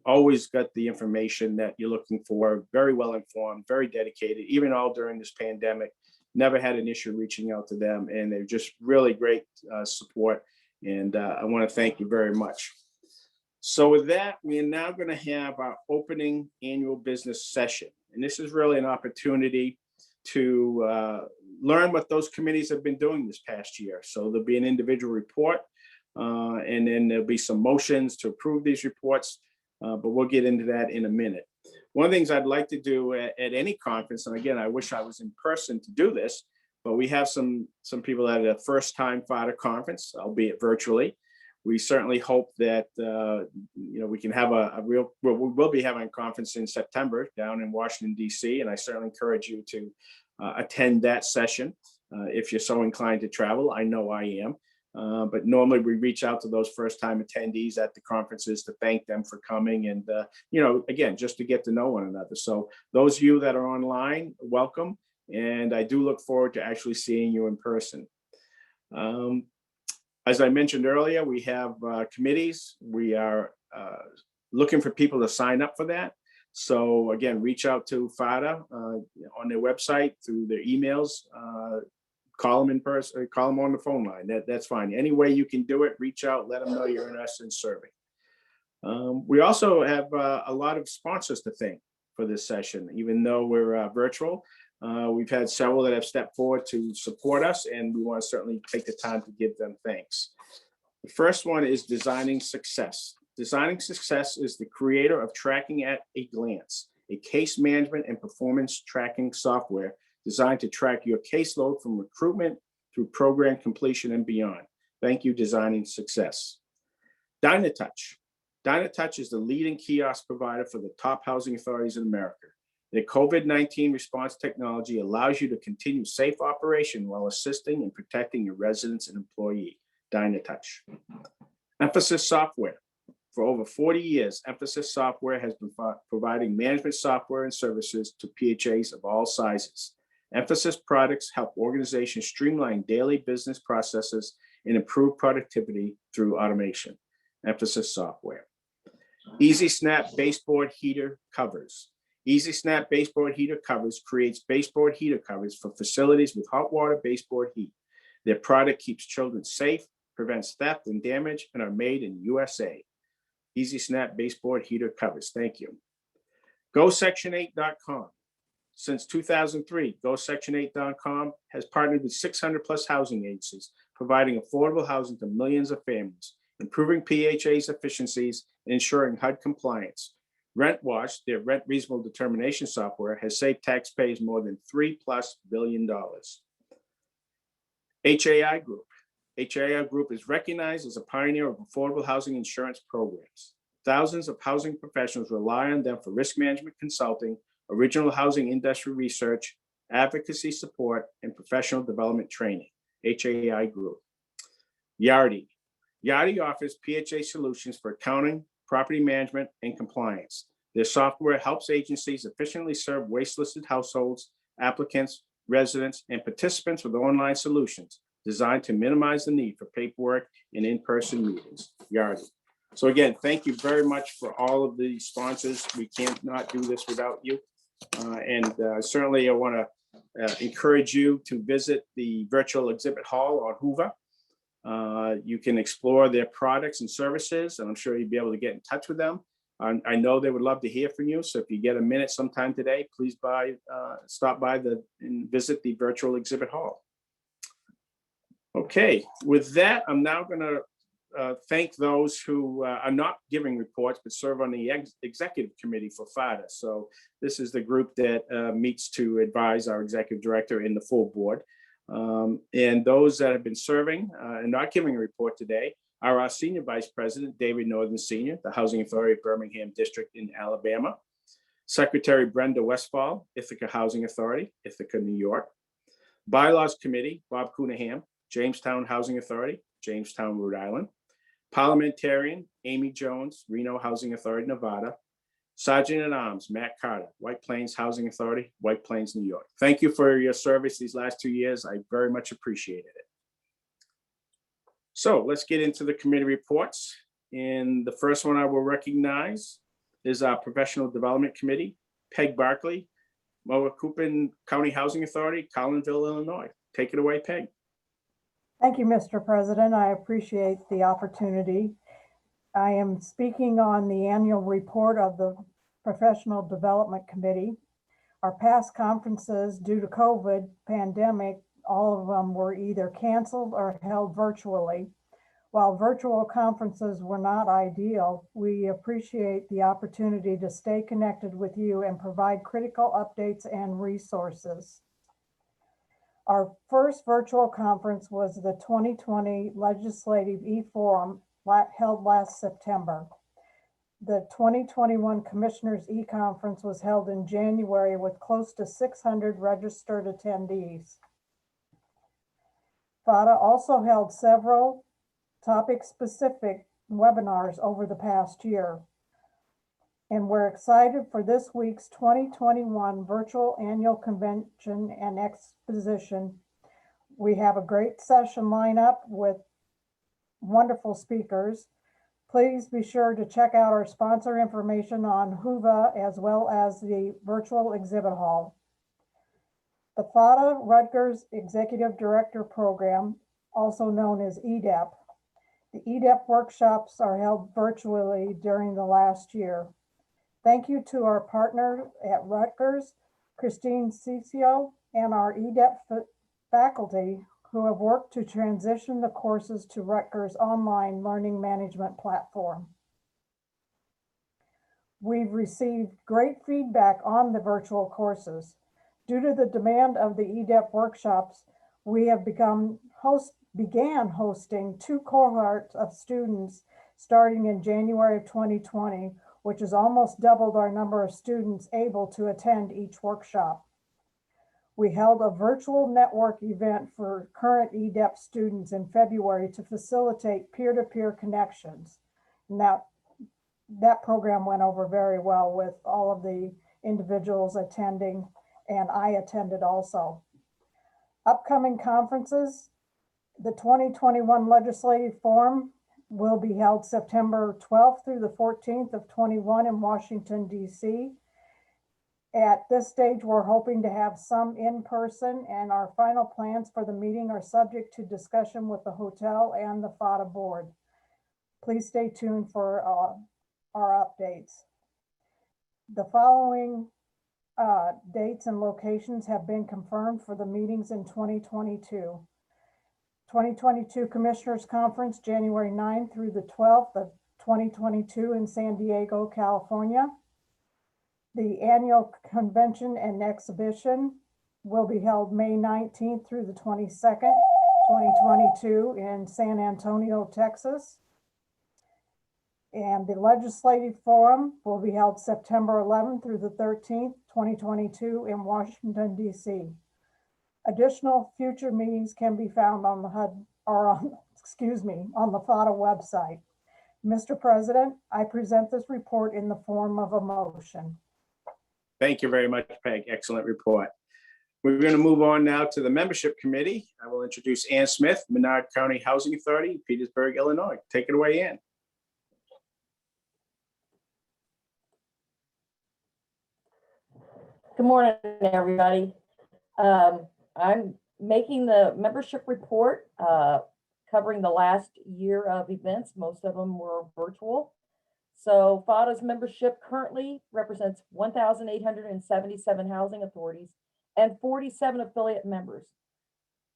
always got the information that you're looking for, very well informed, very dedicated, even all during this pandemic. Never had an issue reaching out to them, and they're just really great support. And I want to thank you very much. So with that, we are now going to have our opening annual business session. And this is really an opportunity to learn what those committees have been doing this past year. So there'll be an individual report, and then there'll be some motions to approve these reports, but we'll get into that in a minute. One of the things I'd like to do at any conference, and again, I wish I was in person to do this, but we have some people at a first-time PHADA conference, albeit virtually. We certainly hope that we can have we will be having a conference in September down in Washington, D.C., and I certainly encourage you to attend that session if you're so inclined to travel. I know I am. But normally we reach out to those first-time attendees at the conferences to thank them for coming and, again, just to get to know one another. So those of you that are online, welcome. And I do look forward to actually seeing you in person. As I mentioned earlier, we have committees. We are looking for people to sign up for that. So again, reach out to PHADA on their website, through their emails, call them in person, or call them on the phone line. That's fine. Any way you can do it, reach out, let them know you're interested in serving. We also have a lot of sponsors to thank for this session. Even though we're virtual, we've had several that have stepped forward to support us, and we want to certainly take the time to give them thanks. The first one is Designing Success. Designing Success is the creator of Tracking at a Glance, a case management and performance tracking software designed to track your caseload from recruitment through program completion and beyond. Thank you, Designing Success. Dynatouch. Dynatouch is the leading kiosk provider for the top housing authorities in America. Their COVID-19 response technology allows you to continue safe operation while assisting and protecting your residents and employees. Dynatouch. Emphasis Software. For over 40 years, Emphasis Software has been providing management software and services to PHAs of all sizes. Emphasis products help organizations streamline daily business processes and improve productivity through automation. Emphasis Software. Easy Snap Baseboard Heater Covers. Easy Snap Baseboard Heater Covers creates baseboard heater covers for facilities with hot water baseboard heat. Their product keeps children safe, prevents theft and damage, and are made in USA. Easy Snap Baseboard Heater Covers. Thank you. GoSection8.com. Since 2003, GoSection8.com has partnered with 600 plus housing agencies, providing affordable housing to millions of families, improving PHA's efficiencies, and ensuring HUD compliance. RentWatch, their rent reasonable determination software, has saved taxpayers more than $3+ billion. HAI Group. HAI Group is recognized as a pioneer of affordable housing insurance programs. Thousands of housing professionals rely on them for risk management consulting, original housing industry research, advocacy support, and professional development training. HAI Group. Yardi. Yardi offers PHA solutions for accounting, property management, and compliance. Their software helps agencies efficiently serve waste-listed households, applicants, residents, and participants with online solutions designed to minimize the need for paperwork and in-person meetings. Yardi. So again, thank you very much for all of the sponsors. We cannot do this without you. Certainly I want to encourage you to visit the virtual exhibit hall on Hoover. You can explore their products and services, and I'm sure you'll be able to get in touch with them. I know they would love to hear from you. So if you get a minute sometime today, please stop by and visit the virtual exhibit hall. Okay, with that, I'm now going to thank those who are not giving reports, but serve on the executive committee for PHADA. So this is the group that meets to advise our executive director and the full board. And those that have been serving and not giving a report today are our Senior Vice President, David Northern Sr., the Housing Authority of Birmingham District in Alabama, Secretary Brenda Westfall, Ithaca Housing Authority, Ithaca, New York, Bylaws Committee, Bob Cunningham, Jamestown Housing Authority, Jamestown, Rhode Island, Parliamentarian, Amy Jones, Reno Housing Authority, Nevada, Sergeant at Arms, Matt Carter, White Plains Housing Authority, White Plains, New York. Thank you for your service these last 2 years. I very much appreciated it. So let's get into the committee reports. And the first one I will recognize is our Professional Development Committee, Peg Barkley, Mowacoupin County Housing Authority, Collinville, Illinois. Take it away, Peg. Thank you, Mr. President. I appreciate the opportunity. I am speaking on the annual report of the Professional Development Committee. Our past conferences, due to COVID pandemic, all of them were either canceled or held virtually. While virtual conferences were not ideal, we appreciate the opportunity to stay connected with you and provide critical updates and resources. Our first virtual conference was the 2020 Legislative E-Forum held last September. The 2021 Commissioners E-Conference was held in January with close to 600 registered attendees. PHADA also held several topic-specific webinars over the past year. And we're excited for this week's 2021 Virtual Annual Convention and Exposition. We have a great session lineup with wonderful speakers. Please be sure to check out our sponsor information on HUVA as well as the virtual exhibit hall. The PHADA Rutgers Executive Director Program, also known as EDEP. The EDEP workshops are held virtually during the last year. Thank you to our partner at Rutgers, Christine Cicio, and our EDEP faculty who have worked to transition the courses to Rutgers' online learning management platform. We've received great feedback on the virtual courses. Due to the demand of the EDEP workshops, we have began hosting 2 cohorts of students starting in January of 2020, which has almost doubled our number of students able to attend each workshop. We held a virtual network event for current EDEP students in February to facilitate peer-to-peer connections. And that program went over very well with all of the individuals attending, and I attended also. Upcoming conferences, the 2021 Legislative Forum will be held September 12th through the 14th of 21 in Washington, D.C. At this stage, we're hoping to have some in person, and our final plans for the meeting are subject to discussion with the hotel and the PHADA board. Please stay tuned for our updates. The following dates and locations have been confirmed for the meetings in 2022. 2022 Commissioners Conference, January 9th through the 12th of 2022 in San Diego, California. The annual convention and exhibition will be held May 19th through the 22nd, 2022 in San Antonio, Texas. And the Legislative Forum will be held September 11th through the 13th, 2022 in Washington, D.C. Additional future meetings can be found on the HUD or on the PHADA website. Mr. President, I present this report in the form of a motion. Thank you very much, Peg. Excellent report. We're going to move on now to the membership committee. I will introduce Ann Smith, Menard County Housing Authority, Petersburg, Illinois. Take it away, Ann. Good morning, everybody. I'm making the membership report covering the last year of events. Most of them were virtual. So FADA's membership currently represents 1,877 housing authorities and 47 affiliate members.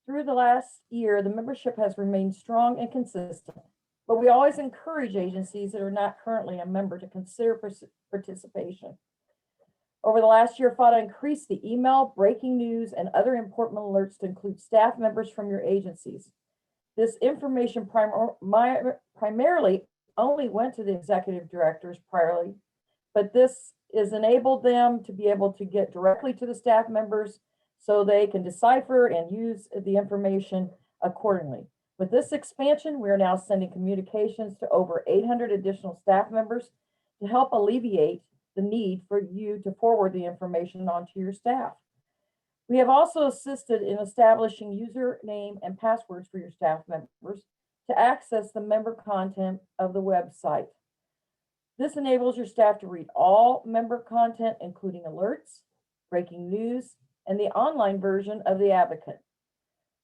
Through the last year, the membership has remained strong and consistent, but we always encourage agencies that are not currently a member to consider participation. Over the last year, FADA increased the email, breaking news, and other important alerts to include staff members from your agencies. This information primarily only went to the executive directors priorly, but this has enabled them to be able to get directly to the staff members so they can decipher and use the information accordingly. With this expansion, we are now sending communications to over 800 additional staff members to help alleviate the need for you to forward the information onto your staff. We have also assisted in establishing username and passwords for your staff members to access the member content of the website. This enables your staff to read all member content, including alerts, breaking news, and the online version of the Advocate.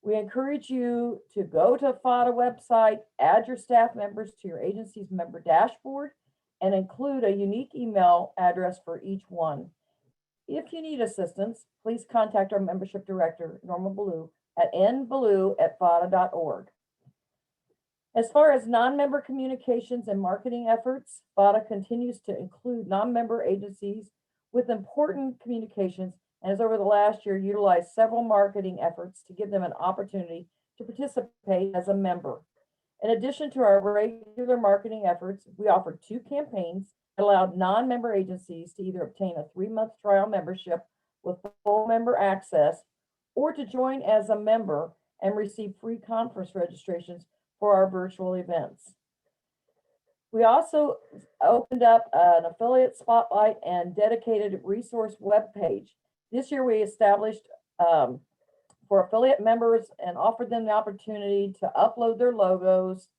We encourage you to go to FADA website, add your staff members to your agency's member dashboard, and include a unique email address for each one. If you need assistance, please contact our membership director, Norma Ballou, at nballou@fada.org. As far as non-member communications and marketing efforts, FADA continues to include non-member agencies with important communications and has over the last year utilized several marketing efforts to give them an opportunity to participate as a member. In addition to our regular marketing efforts, we offered 2 campaigns that allowed non-member agencies to either obtain a 3-month trial membership with full member access or to join as a member and receive free conference registrations for our virtual events. We also opened up an affiliate spotlight and dedicated resource webpage. This year we established for affiliate members and offered them the opportunity to upload their logos,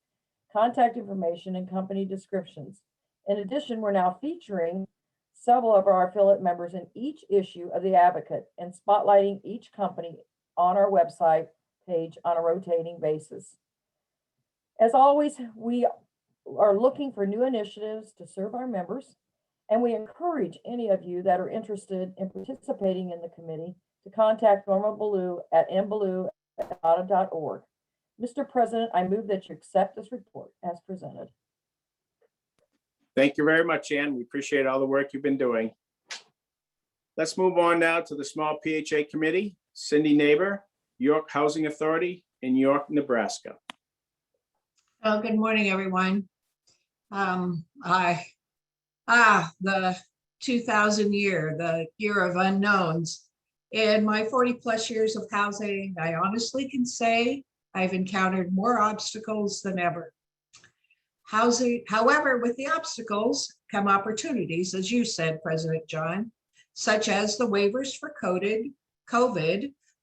contact information, and company descriptions. In addition, we're now featuring several of our affiliate members in each issue of the Advocate and spotlighting each company on our website page on a rotating basis. As always, we are looking for new initiatives to serve our members, and we encourage any of you that are interested in participating in the committee to contact Norma Ballou at nballou@fada.org. Mr. President, I move that you accept this report as presented. Thank you very much, Ann. We appreciate all the work you've been doing. Let's move on now to the small PHA committee. Cindy Neighbor, York Housing Authority in York, Nebraska. Oh, good morning, everyone. The 2000 year, the year of unknowns. In my 40+ years of housing, I honestly can say I've encountered more obstacles than ever. However, with the obstacles come opportunities, as you said, President John, such as the waivers for COVID,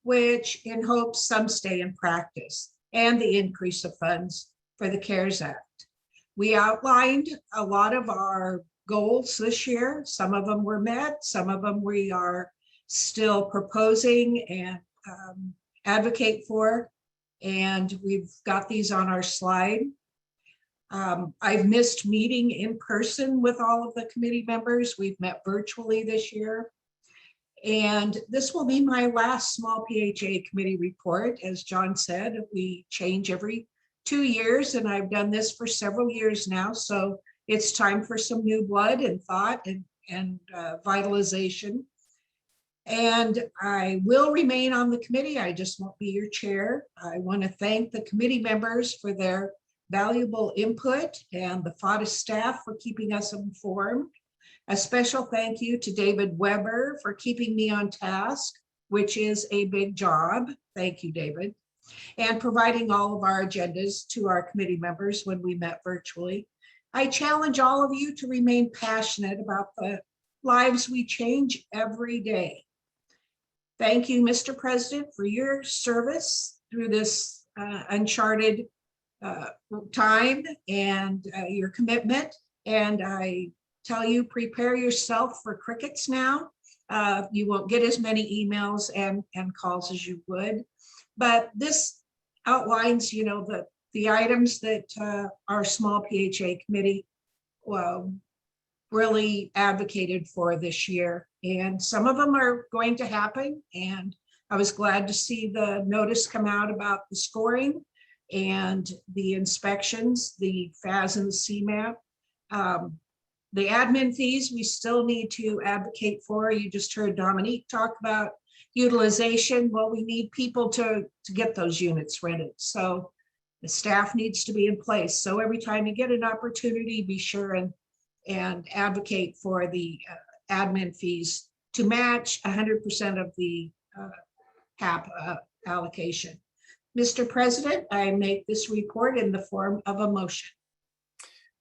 which in hopes some stay in practice, and the increase of funds for the CARES Act. We outlined a lot of our goals this year. Some of them were met, some of them we are still proposing and advocate for, and we've got these on our slide. I've missed meeting in person with all of the committee members. We've met virtually this year. And this will be my last small PHA committee report. As John said, we change every 2 years, and I've done this for several years now. So it's time for some new blood and thought and vitalization. And I will remain on the committee. I just won't be your chair. I want to thank the committee members for their valuable input and the FADA staff for keeping us informed. A special thank you to David Weber for keeping me on task, which is a big job. Thank you, David. And providing all of our agendas to our committee members when we met virtually. I challenge all of you to remain passionate about the lives we change every day. Thank you, Mr. President, for your service through this uncharted time and your commitment. And I tell you, prepare yourself for crickets now. You won't get as many emails and calls as you would. But this outlines, the items that our small PHA committee really advocated for this year. And some of them are going to happen. And I was glad to see the notice come out about the scoring and the inspections, the FAS and the CMAP. The admin fees, we still need to advocate for. You just heard Dominique talk about utilization. Well, we need people to get those units rented. So the staff needs to be in place. So every time you get an opportunity, be sure and advocate for the admin fees to match 100% of the CAP allocation. Mr. President, I make this report in the form of a motion.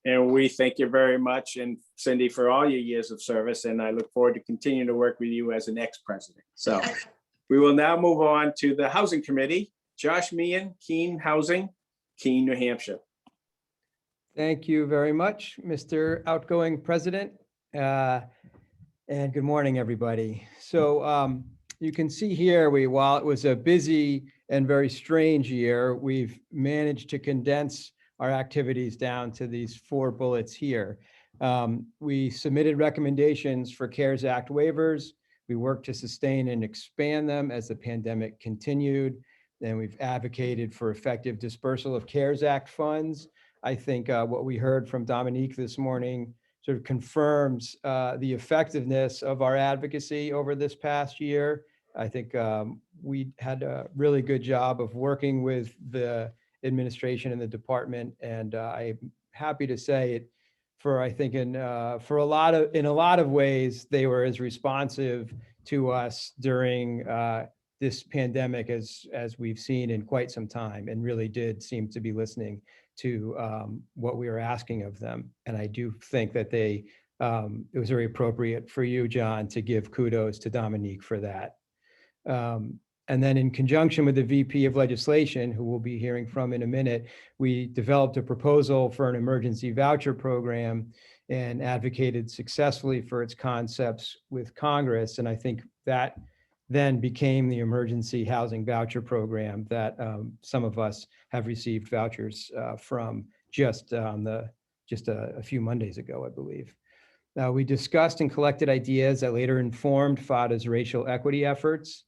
And we thank you very much, and Cindy, for all your years of service. And I look forward to continuing to work with you as an ex-president. So we will now move on to the Housing Committee. Josh Meehan, Keene Housing, Keene, New Hampshire. Thank you very much, Mr. Outgoing President. And good morning, everybody. So you can see here, while it was a busy and very strange year, we've managed to condense our activities down to these 4 bullets here. We submitted recommendations for CARES Act waivers. We worked to sustain and expand them as the pandemic continued. And we've advocated for effective dispersal of CARES Act funds. I think what we heard from Dominique this morning sort of confirms the effectiveness of our advocacy over this past year. I think we had a really good job of working with the administration and the department, and I'm happy to say it. I think in a lot of ways, they were as responsive to us during this pandemic as we've seen in quite some time, and really did seem to be listening to what we were asking of them. And I do think that it was very appropriate for you, John, to give kudos to Dominique for that. And then in conjunction with the VP of Legislation, who we'll be hearing from in a minute, we developed a proposal for an emergency voucher program and advocated successfully for its concepts with Congress. And I think that then became the emergency housing voucher program that some of us have received vouchers from just a few Mondays ago, I believe. We discussed and collected ideas that later informed PHADA's racial equity efforts.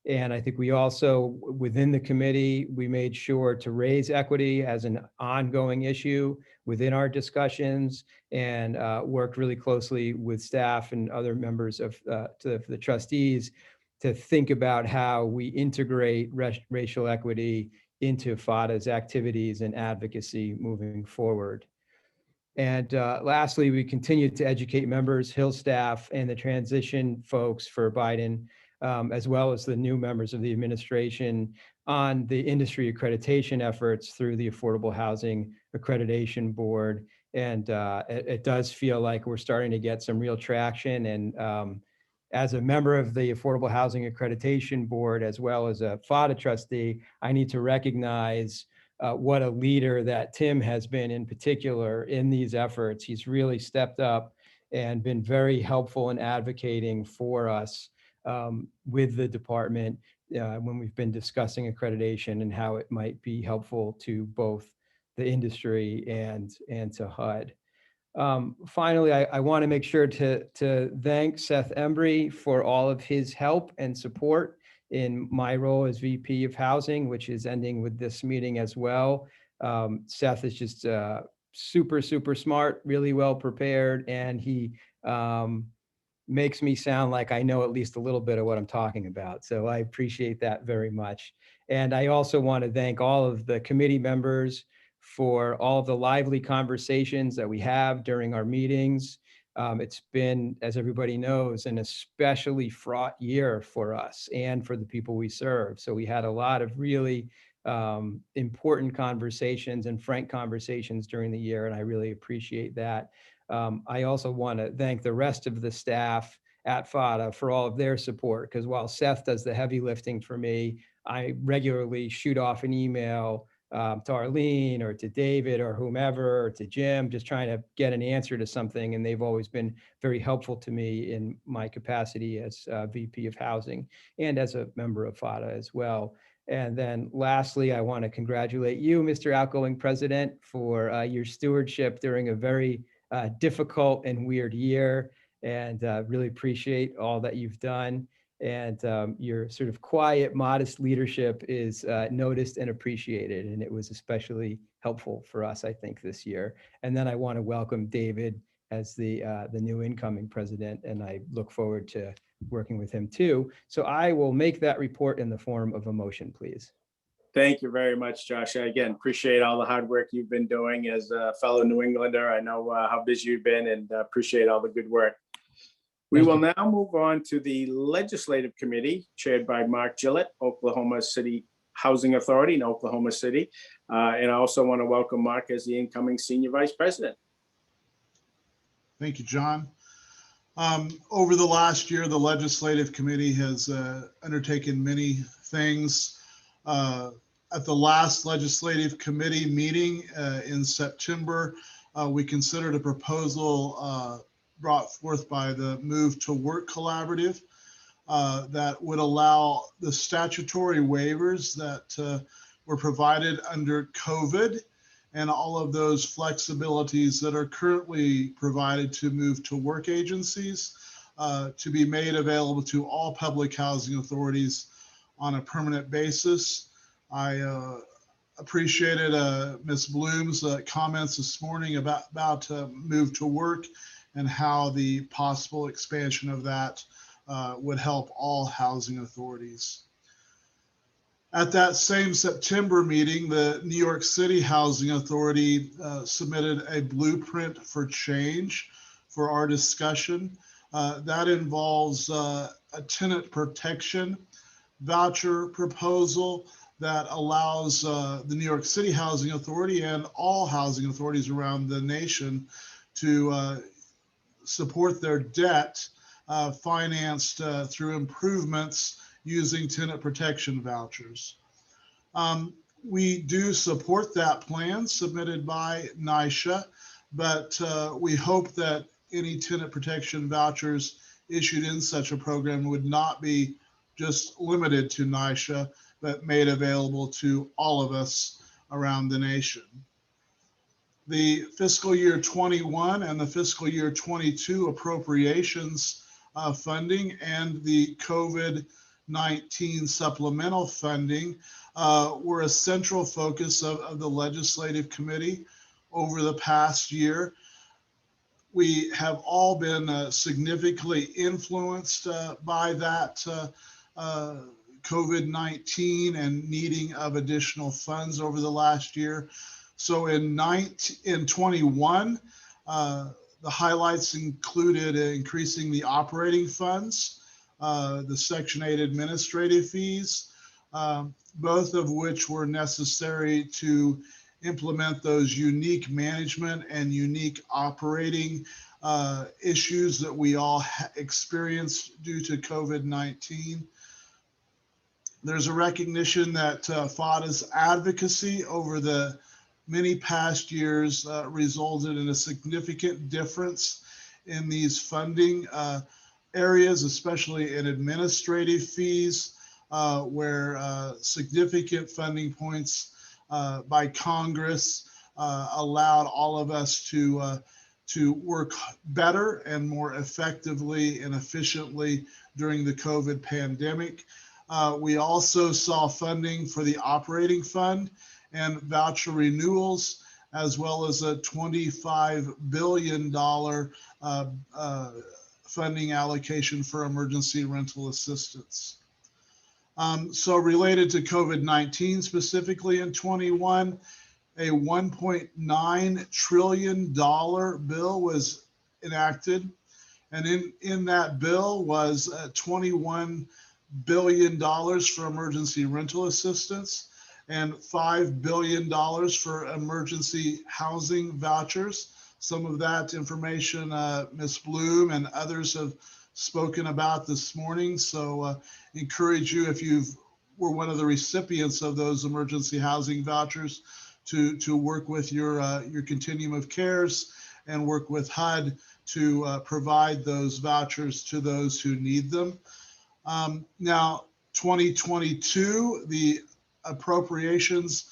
And I think we also, within the committee, we made sure to raise equity as an ongoing issue within our discussions, and worked really closely with staff and other members of the trustees to think about how we integrate racial equity into PHADA's activities and advocacy moving forward. And lastly, we continued to educate members, Hill staff, and the transition folks for Biden, as well as the new members of the administration, on the industry accreditation efforts through the Affordable Housing Accreditation Board. And it does feel like we're starting to get some real traction. And as a member of the Affordable Housing Accreditation Board, as well as a PHADA trustee, I need to recognize what a leader that Tim has been in particular in these efforts. He's really stepped up and been very helpful in advocating for us with the department when we've been discussing accreditation and how it might be helpful to both the industry and to HUD. Finally, I want to make sure to thank Seth Embry for all of his help and support in my role as VP of Housing, which is ending with this meeting as well. Seth is just super, super smart, really well prepared, and he makes me sound like I know at least a little bit of what I'm talking about. So I appreciate that very much. And I also want to thank all of the committee members for all of the lively conversations that we have during our meetings. It's been, as everybody knows, an especially fraught year for us and for the people we serve. So we had a lot of really important conversations and frank conversations during the year, and I really appreciate that. I also want to thank the rest of the staff at PHADA for all of their support, because while Seth does the heavy lifting for me, I regularly shoot off an email to Arlene or to David or whomever, or to Jim, just trying to get an answer to something. And they've always been very helpful to me in my capacity as VP of Housing and as a member of PHADA as well. And then lastly, I want to congratulate you, Mr. Outgoing President, for your stewardship during a very difficult and weird year, and really appreciate all that you've done. And your sort of quiet, modest leadership is noticed and appreciated. And it was especially helpful for us, I think, this year. And then I want to welcome David as the new incoming president, and I look forward to working with him too. So I will make that report in the form of a motion, please. Thank you very much, Josh. Again, appreciate all the hard work you've been doing as a fellow New Englander. I know how busy you've been, and appreciate all the good work. We will now move on to the Legislative Committee chaired by Mark Gillett, Oklahoma City Housing Authority in Oklahoma City. And I also want to welcome Mark as the incoming Senior Vice President. Thank you, John. Over the last year, the Legislative Committee has undertaken many things. At the last Legislative Committee meeting in September, we considered a proposal brought forth by the Move to Work Collaborative that would allow the statutory waivers that were provided under COVID and all of those flexibilities that are currently provided to Move to Work agencies to be made available to all public housing authorities on a permanent basis. I appreciated Ms. Blom's comments this morning about Move to Work and how the possible expansion of that would help all housing authorities. At that same September meeting, the New York City Housing Authority submitted a blueprint for change for our discussion. That involves a tenant protection voucher proposal that allows the New York City Housing Authority and all housing authorities around the nation to support their debt financed through improvements using tenant protection vouchers. We do support that plan submitted by NYCHA, but we hope that any tenant protection vouchers issued in such a program would not be just limited to NYCHA, but made available to all of us around the nation. The fiscal year 21 and the fiscal year 22 appropriations funding and the COVID-19 supplemental funding were a central focus of the Legislative Committee over the past year. We have all been significantly influenced by that COVID-19 and needing of additional funds over the last year. So in 21, the highlights included increasing the operating funds, the Section 8 administrative fees, both of which were necessary to implement those unique management and unique operating issues that we all experienced due to COVID-19. There's a recognition that PHADA's advocacy over the many past years resulted in a significant difference in these funding areas, especially in administrative fees, where significant funding points by Congress allowed all of us to work better and more effectively and efficiently during the COVID pandemic. We also saw funding for the operating fund and voucher renewals, as well as a $25 billion funding allocation for emergency rental assistance. So related to COVID-19 specifically in 21, a $1.9 trillion bill was enacted. And in that bill was $21 billion for emergency rental assistance and $5 billion for emergency housing vouchers. Some of that information Ms. Blom and others have spoken about this morning. So encourage you, if you were one of the recipients of those emergency housing vouchers, to work with your continuum of cares and work with HUD to provide those vouchers to those who need them. Now, 2022, the appropriations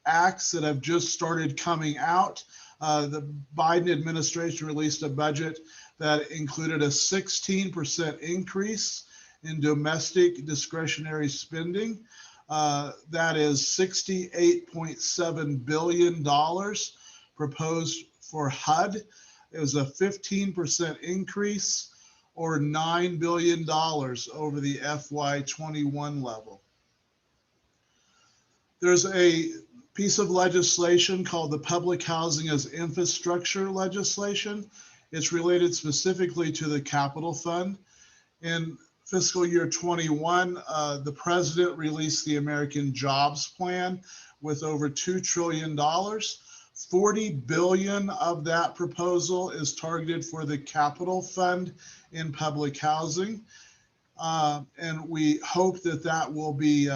acts that have just started coming out The Biden administration released a budget that included a 16% increase in domestic discretionary spending. That is $68.7 billion proposed for HUD. It was a 15% increase, or $9 billion over the FY21 level. There's a piece of legislation called the Public Housing as Infrastructure legislation. It's related specifically to the capital fund. In fiscal year 21, the president released the American Jobs Plan with over $2 trillion. 40 billion of that proposal is targeted for the capital fund in public housing. And we hope that that will be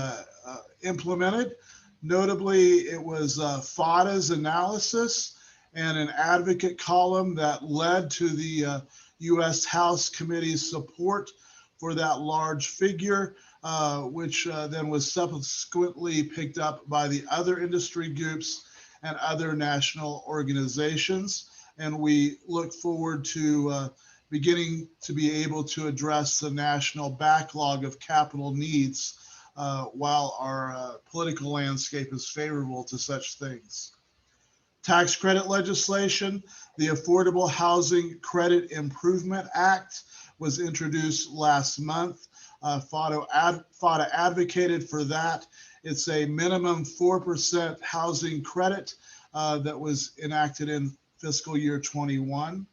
implemented. Notably, it was PHADA's analysis and an advocate column that led to the U.S. House Committee's support for that large figure, which then was subsequently picked up by the other industry groups and other national organizations. And we look forward to beginning to be able to address the national backlog of capital needs while our political landscape is favorable to such things. Tax credit legislation, the Affordable Housing Credit Improvement Act was introduced last month. PHADA advocated for that. It's a minimum 4% housing credit that was enacted in fiscal year 21.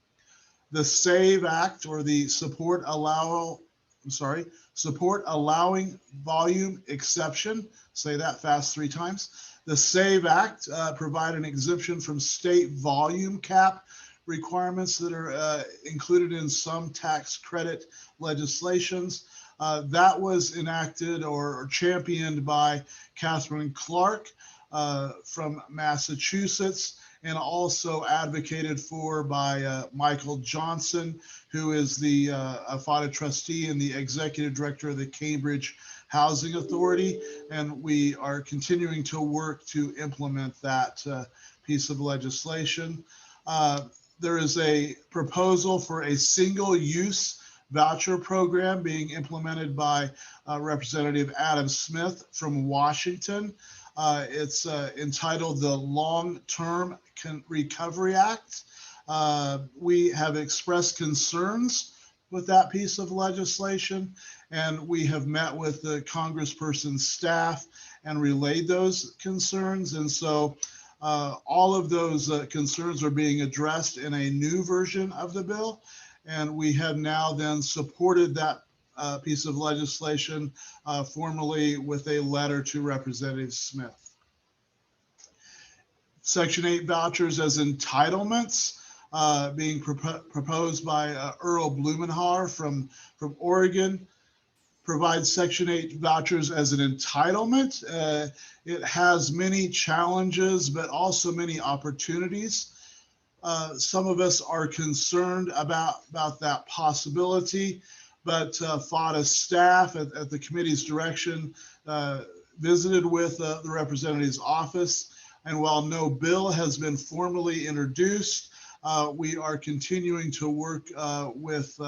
The SAVE Act, or the Support Allowing Volume Exception, say that fast 3 times. The SAVE Act provided an exemption from state volume cap requirements that are included in some tax credit legislations. That was enacted or championed by Catherine Clark from Massachusetts, and also advocated for by Michael Johnson, who is the PHADA trustee and the executive director of the Cambridge Housing Authority. And we are continuing to work to implement that piece of legislation. There is a proposal for a single-use voucher program being implemented by Representative Adam Smith from Washington. It's entitled the Long-Term Recovery Act. We have expressed concerns with that piece of legislation, and we have met with the congressperson's staff and relayed those concerns. And so all of those concerns are being addressed in a new version of the bill. And we have now then supported that piece of legislation formally with a letter to Representative Smith. Section 8 vouchers as entitlements being proposed by Earl Blumenauer from Oregon. Provides Section 8 vouchers as an entitlement. It has many challenges, but also many opportunities. Some of us are concerned about that possibility, but PHADA staff at the committee's direction visited with the representative's office. And while no bill has been formally introduced, we are continuing to work with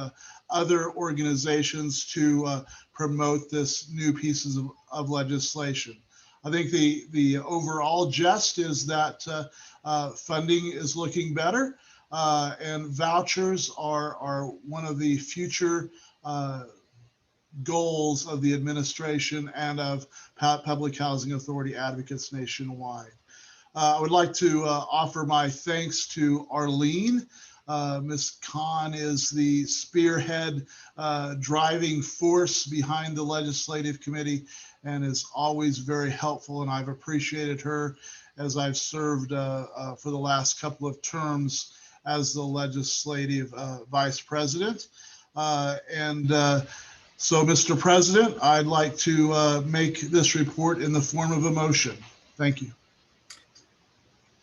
other organizations to promote this new pieces of legislation. I think the overall gist is that funding is looking better, and vouchers are one of the future goals of the administration and of Public Housing Authority advocates nationwide. I would like to offer my thanks to Arlene. Ms. Khan is the spearhead driving force behind the legislative committee and is always very helpful, and I've appreciated her as I've served for the last couple of terms as the legislative vice president. So, Mr. President, I'd like to make this report in the form of a motion. Thank you.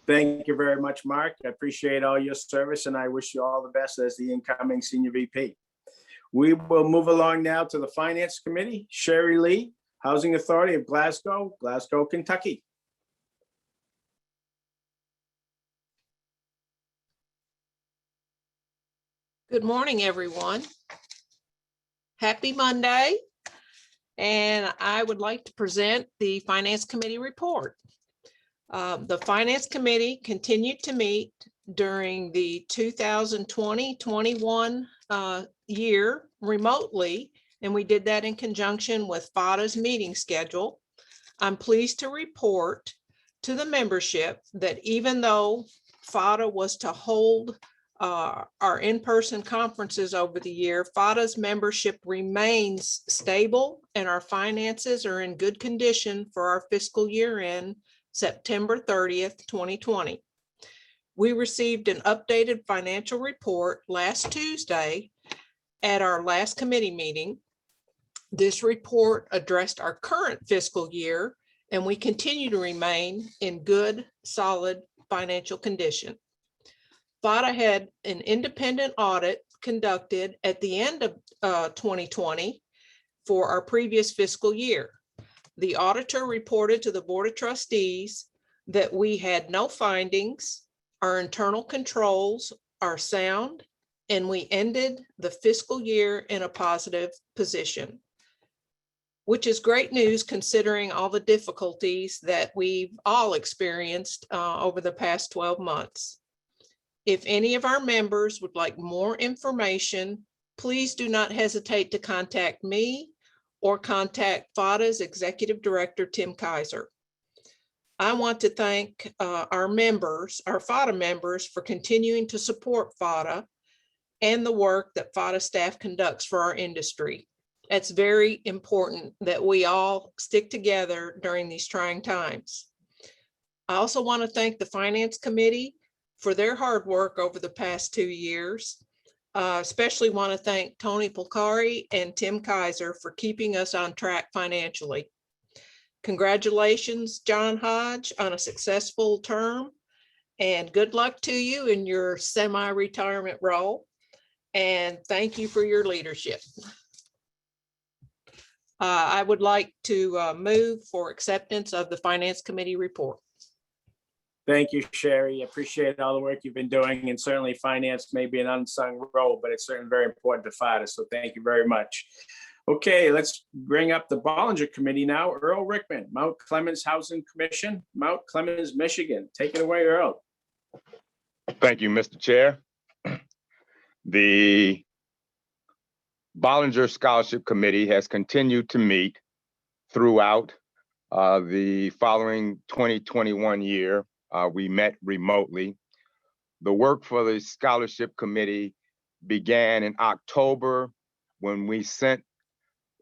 Thank you very much, Mark. I appreciate all your service, and I wish you all the best as the incoming Senior VP. We will move along now to the Finance Committee. Sherry Lee, Housing Authority of Glasgow, Kentucky. Good morning, everyone. Happy Monday. And I would like to present the Finance Committee report. The Finance Committee continued to meet during the 2020-21 year remotely, and we did that in conjunction with FADA's meeting schedule. I'm pleased to report to the membership that even though FADA was to hold our in-person conferences over the year, FADA's membership remains stable and our finances are in good condition for our fiscal year end September 30th, 2020. We received an updated financial report last Tuesday at our last committee meeting. This report addressed our current fiscal year, and we continue to remain in good, solid financial condition. FADA had an independent audit conducted at the end of 2020 for our previous fiscal year. The auditor reported to the Board of Trustees that we had no findings, our internal controls are sound, and we ended the fiscal year in a positive position, which is great news considering all the difficulties that we've all experienced over the past 12 months. If any of our members would like more information, please do not hesitate to contact me or contact FADA's Executive Director, Tim Kaiser. I want to thank our members, our FADA members, for continuing to support FADA and the work that FADA staff conducts for our industry. It's very important that we all stick together during these trying times. I also want to thank the Finance Committee for their hard work over the past 2 years. Especially want to thank Tony Polcari and Tim Kaiser for keeping us on track financially. Congratulations, John Hodge, on a successful term, and good luck to you in your semi-retirement role. And thank you for your leadership. I would like to move for acceptance of the Finance Committee report. Thank you, Sherry. Appreciate all the work you've been doing, and certainly finance may be an unsung role, but it's certainly very important to FADA. So thank you very much. Okay, let's bring up the Bollinger Committee now. Earl Rickman, Mount Clemens Housing Commission, Mount Clemens, Michigan. Take it away, Earl. Thank you, Mr. Chair. The Bollinger Scholarship Committee has continued to meet throughout the following 2021 year. We met remotely. The work for the Scholarship Committee began in October when we sent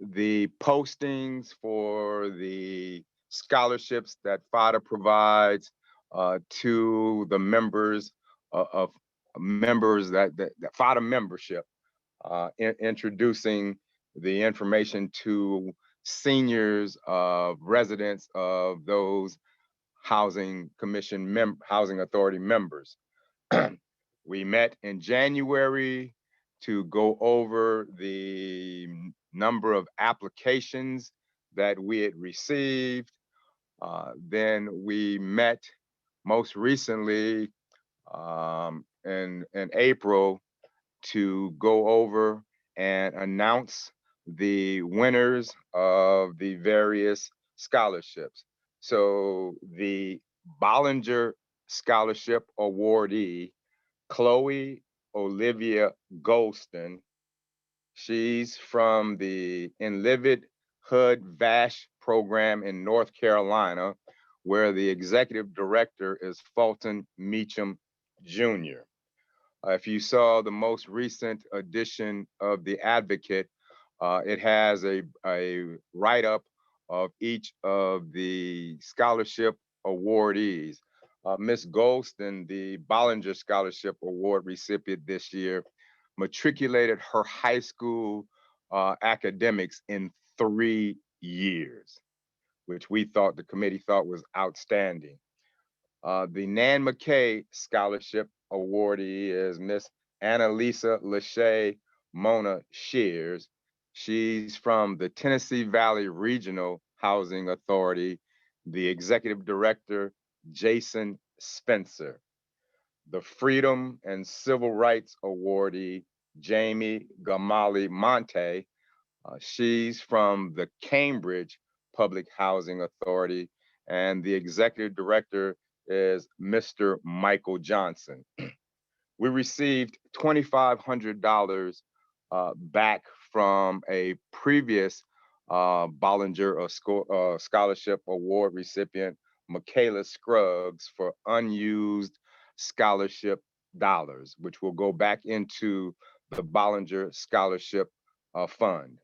the postings for the scholarships that FADA provides to the members of that FADA membership, introducing the information to seniors of residents of those housing authority members. We met in January to go over the number of applications that we had received. Then we met most recently in April to go over and announce the winners of the various scholarships. So the Bollinger Scholarship awardee, Chloe Olivia Golston, she's from the Enlivid HUD-PIH program in North Carolina, where the executive director is Fulton Meacham Jr. If you saw the most recent edition of The Advocate, it has a write-up of each of the scholarship awardees. Ms. Golston, the Bollinger Scholarship Award recipient this year, matriculated her high school academics in 3 years, which the committee thought was outstanding. The Nan McKay Scholarship awardee is Miss Annalisa Lachey Mona Shears. She's from the Tennessee Valley Regional Housing Authority, the executive director, Jason Spencer. The Freedom and Civil Rights awardee, Jamie Gamali Monte. She's from the Cambridge Public Housing Authority, and the executive director is Mr. Michael Johnson. We received $2,500 back from a previous Bollinger Scholarship Award recipient, Michaela Scruggs, for unused scholarship dollars, which will go back into the Bollinger Scholarship Fund.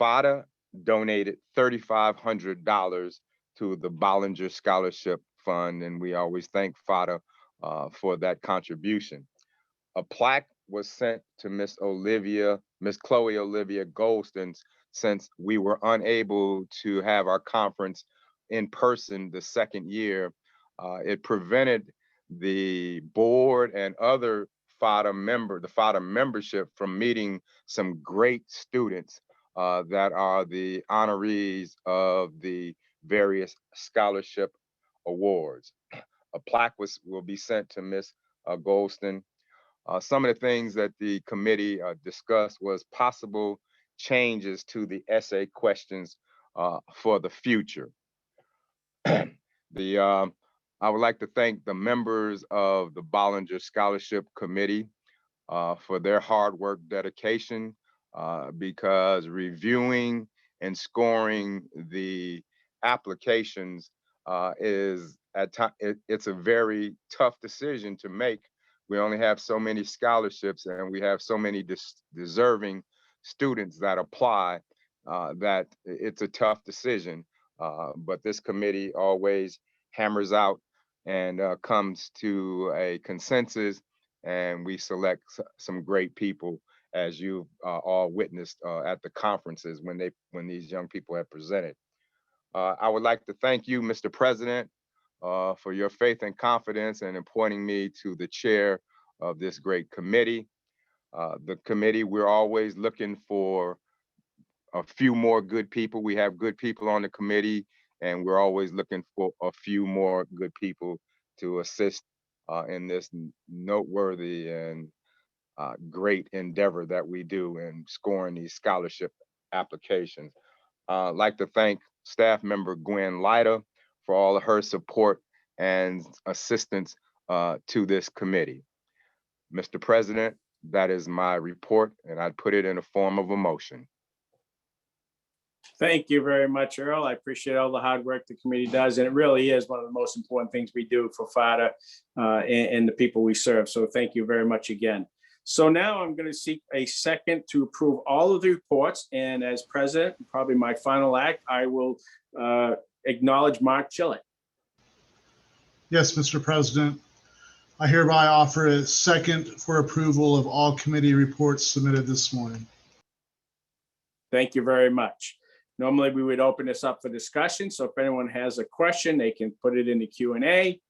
PHADA donated $3,500 to the Bollinger Scholarship Fund, and we always thank PHADA for that contribution. A plaque was sent to Miss Chloe Olivia Goldston, since we were unable to have our conference in person the second year. It prevented the board and other the PHADA membership from meeting some great students that are the honorees of the various scholarship awards. A plaque will be sent to Miss Goldston. Some of the things that the committee discussed was possible changes to the essay questions for the future. I would like to thank the members of the Bollinger Scholarship Committee for their hard work, dedication, because reviewing and scoring the applications is at times it's a very tough decision to make. We only have so many scholarships, and we have so many deserving students that apply that it's a tough decision. But this committee always hammers out and comes to a consensus, and we select some great people, as you all witnessed at the conferences when these young people have presented. I would like to thank you, Mr. President, for your faith and confidence in appointing me to the chair of this great committee. The committee, we're always looking for a few more good people. We have good people on the committee, and we're always looking for a few more good people to assist in this noteworthy and great endeavor that we do in scoring these scholarship applications. I'd like to thank staff member Gwen Lyda for all of her support and assistance to this committee. Mr. President, that is my report, and I'd put it in the form of a motion. Thank you very much, Earl. I appreciate all the hard work the committee does, and it really is one of the most important things we do for PHADA and the people we serve. So thank you very much again. So now I'm going to seek a second to approve all of the reports, and as president, probably my final act, I will acknowledge Mark Chillett. Yes, Mr. President. I hereby offer a second for approval of all committee reports submitted this morning. Thank you very much. Normally, we would open this up for discussion. So if anyone has a question, they can put it in the Q&A.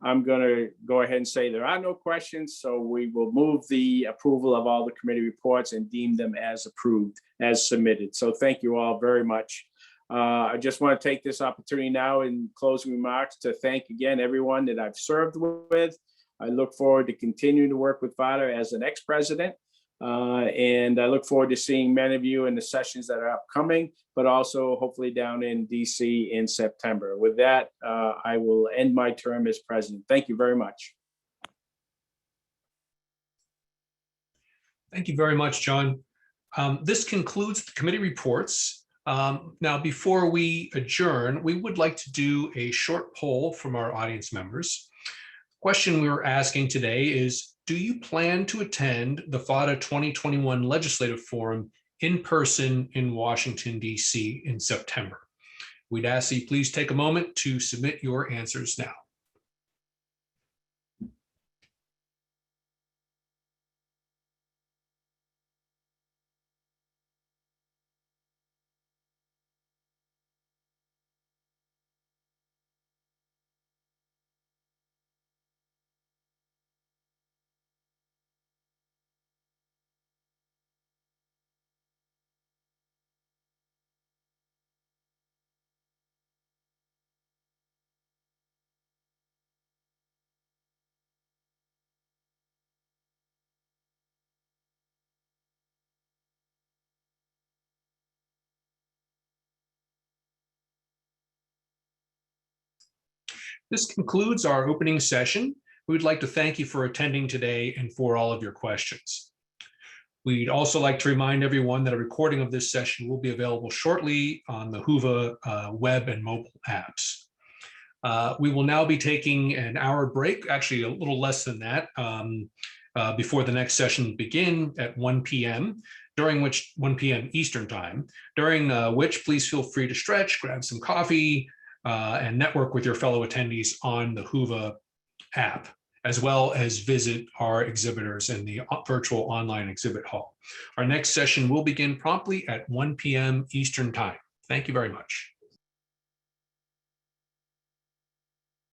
I'm going to go ahead and say there are no questions. So we will move the approval of all the committee reports and deem them as approved, as submitted. So thank you all very much. I just want to take this opportunity now in closing remarks to thank again everyone that I've served with. I look forward to continuing to work with PHADA as an ex-president. And I look forward to seeing many of you in the sessions that are upcoming, but also hopefully down in DC in September. With that, I will end my term as president. Thank you very much. Thank you very much, John. This concludes the committee reports. Now, before we adjourn, we would like to do a short poll from our audience members. The question we were asking today is, do you plan to attend the PHADA 2021 Legislative Forum in person in Washington, D.C. in September? We'd ask that you please take a moment to submit your answers now. This concludes our opening session. We would like to thank you for attending today and for all of your questions. We'd also like to remind everyone that a recording of this session will be available shortly on the HUVA web and mobile apps. We will now be taking an hour break, actually a little less than that, before the next session begin at 1 p.m., during which 1 p.m. Eastern time, during which please feel free to stretch, grab some coffee, and network with your fellow attendees on the HUVA app, as well as visit our exhibitors in the virtual online exhibit hall. Our next session will begin promptly at 1 p.m. Eastern time. Thank you very much.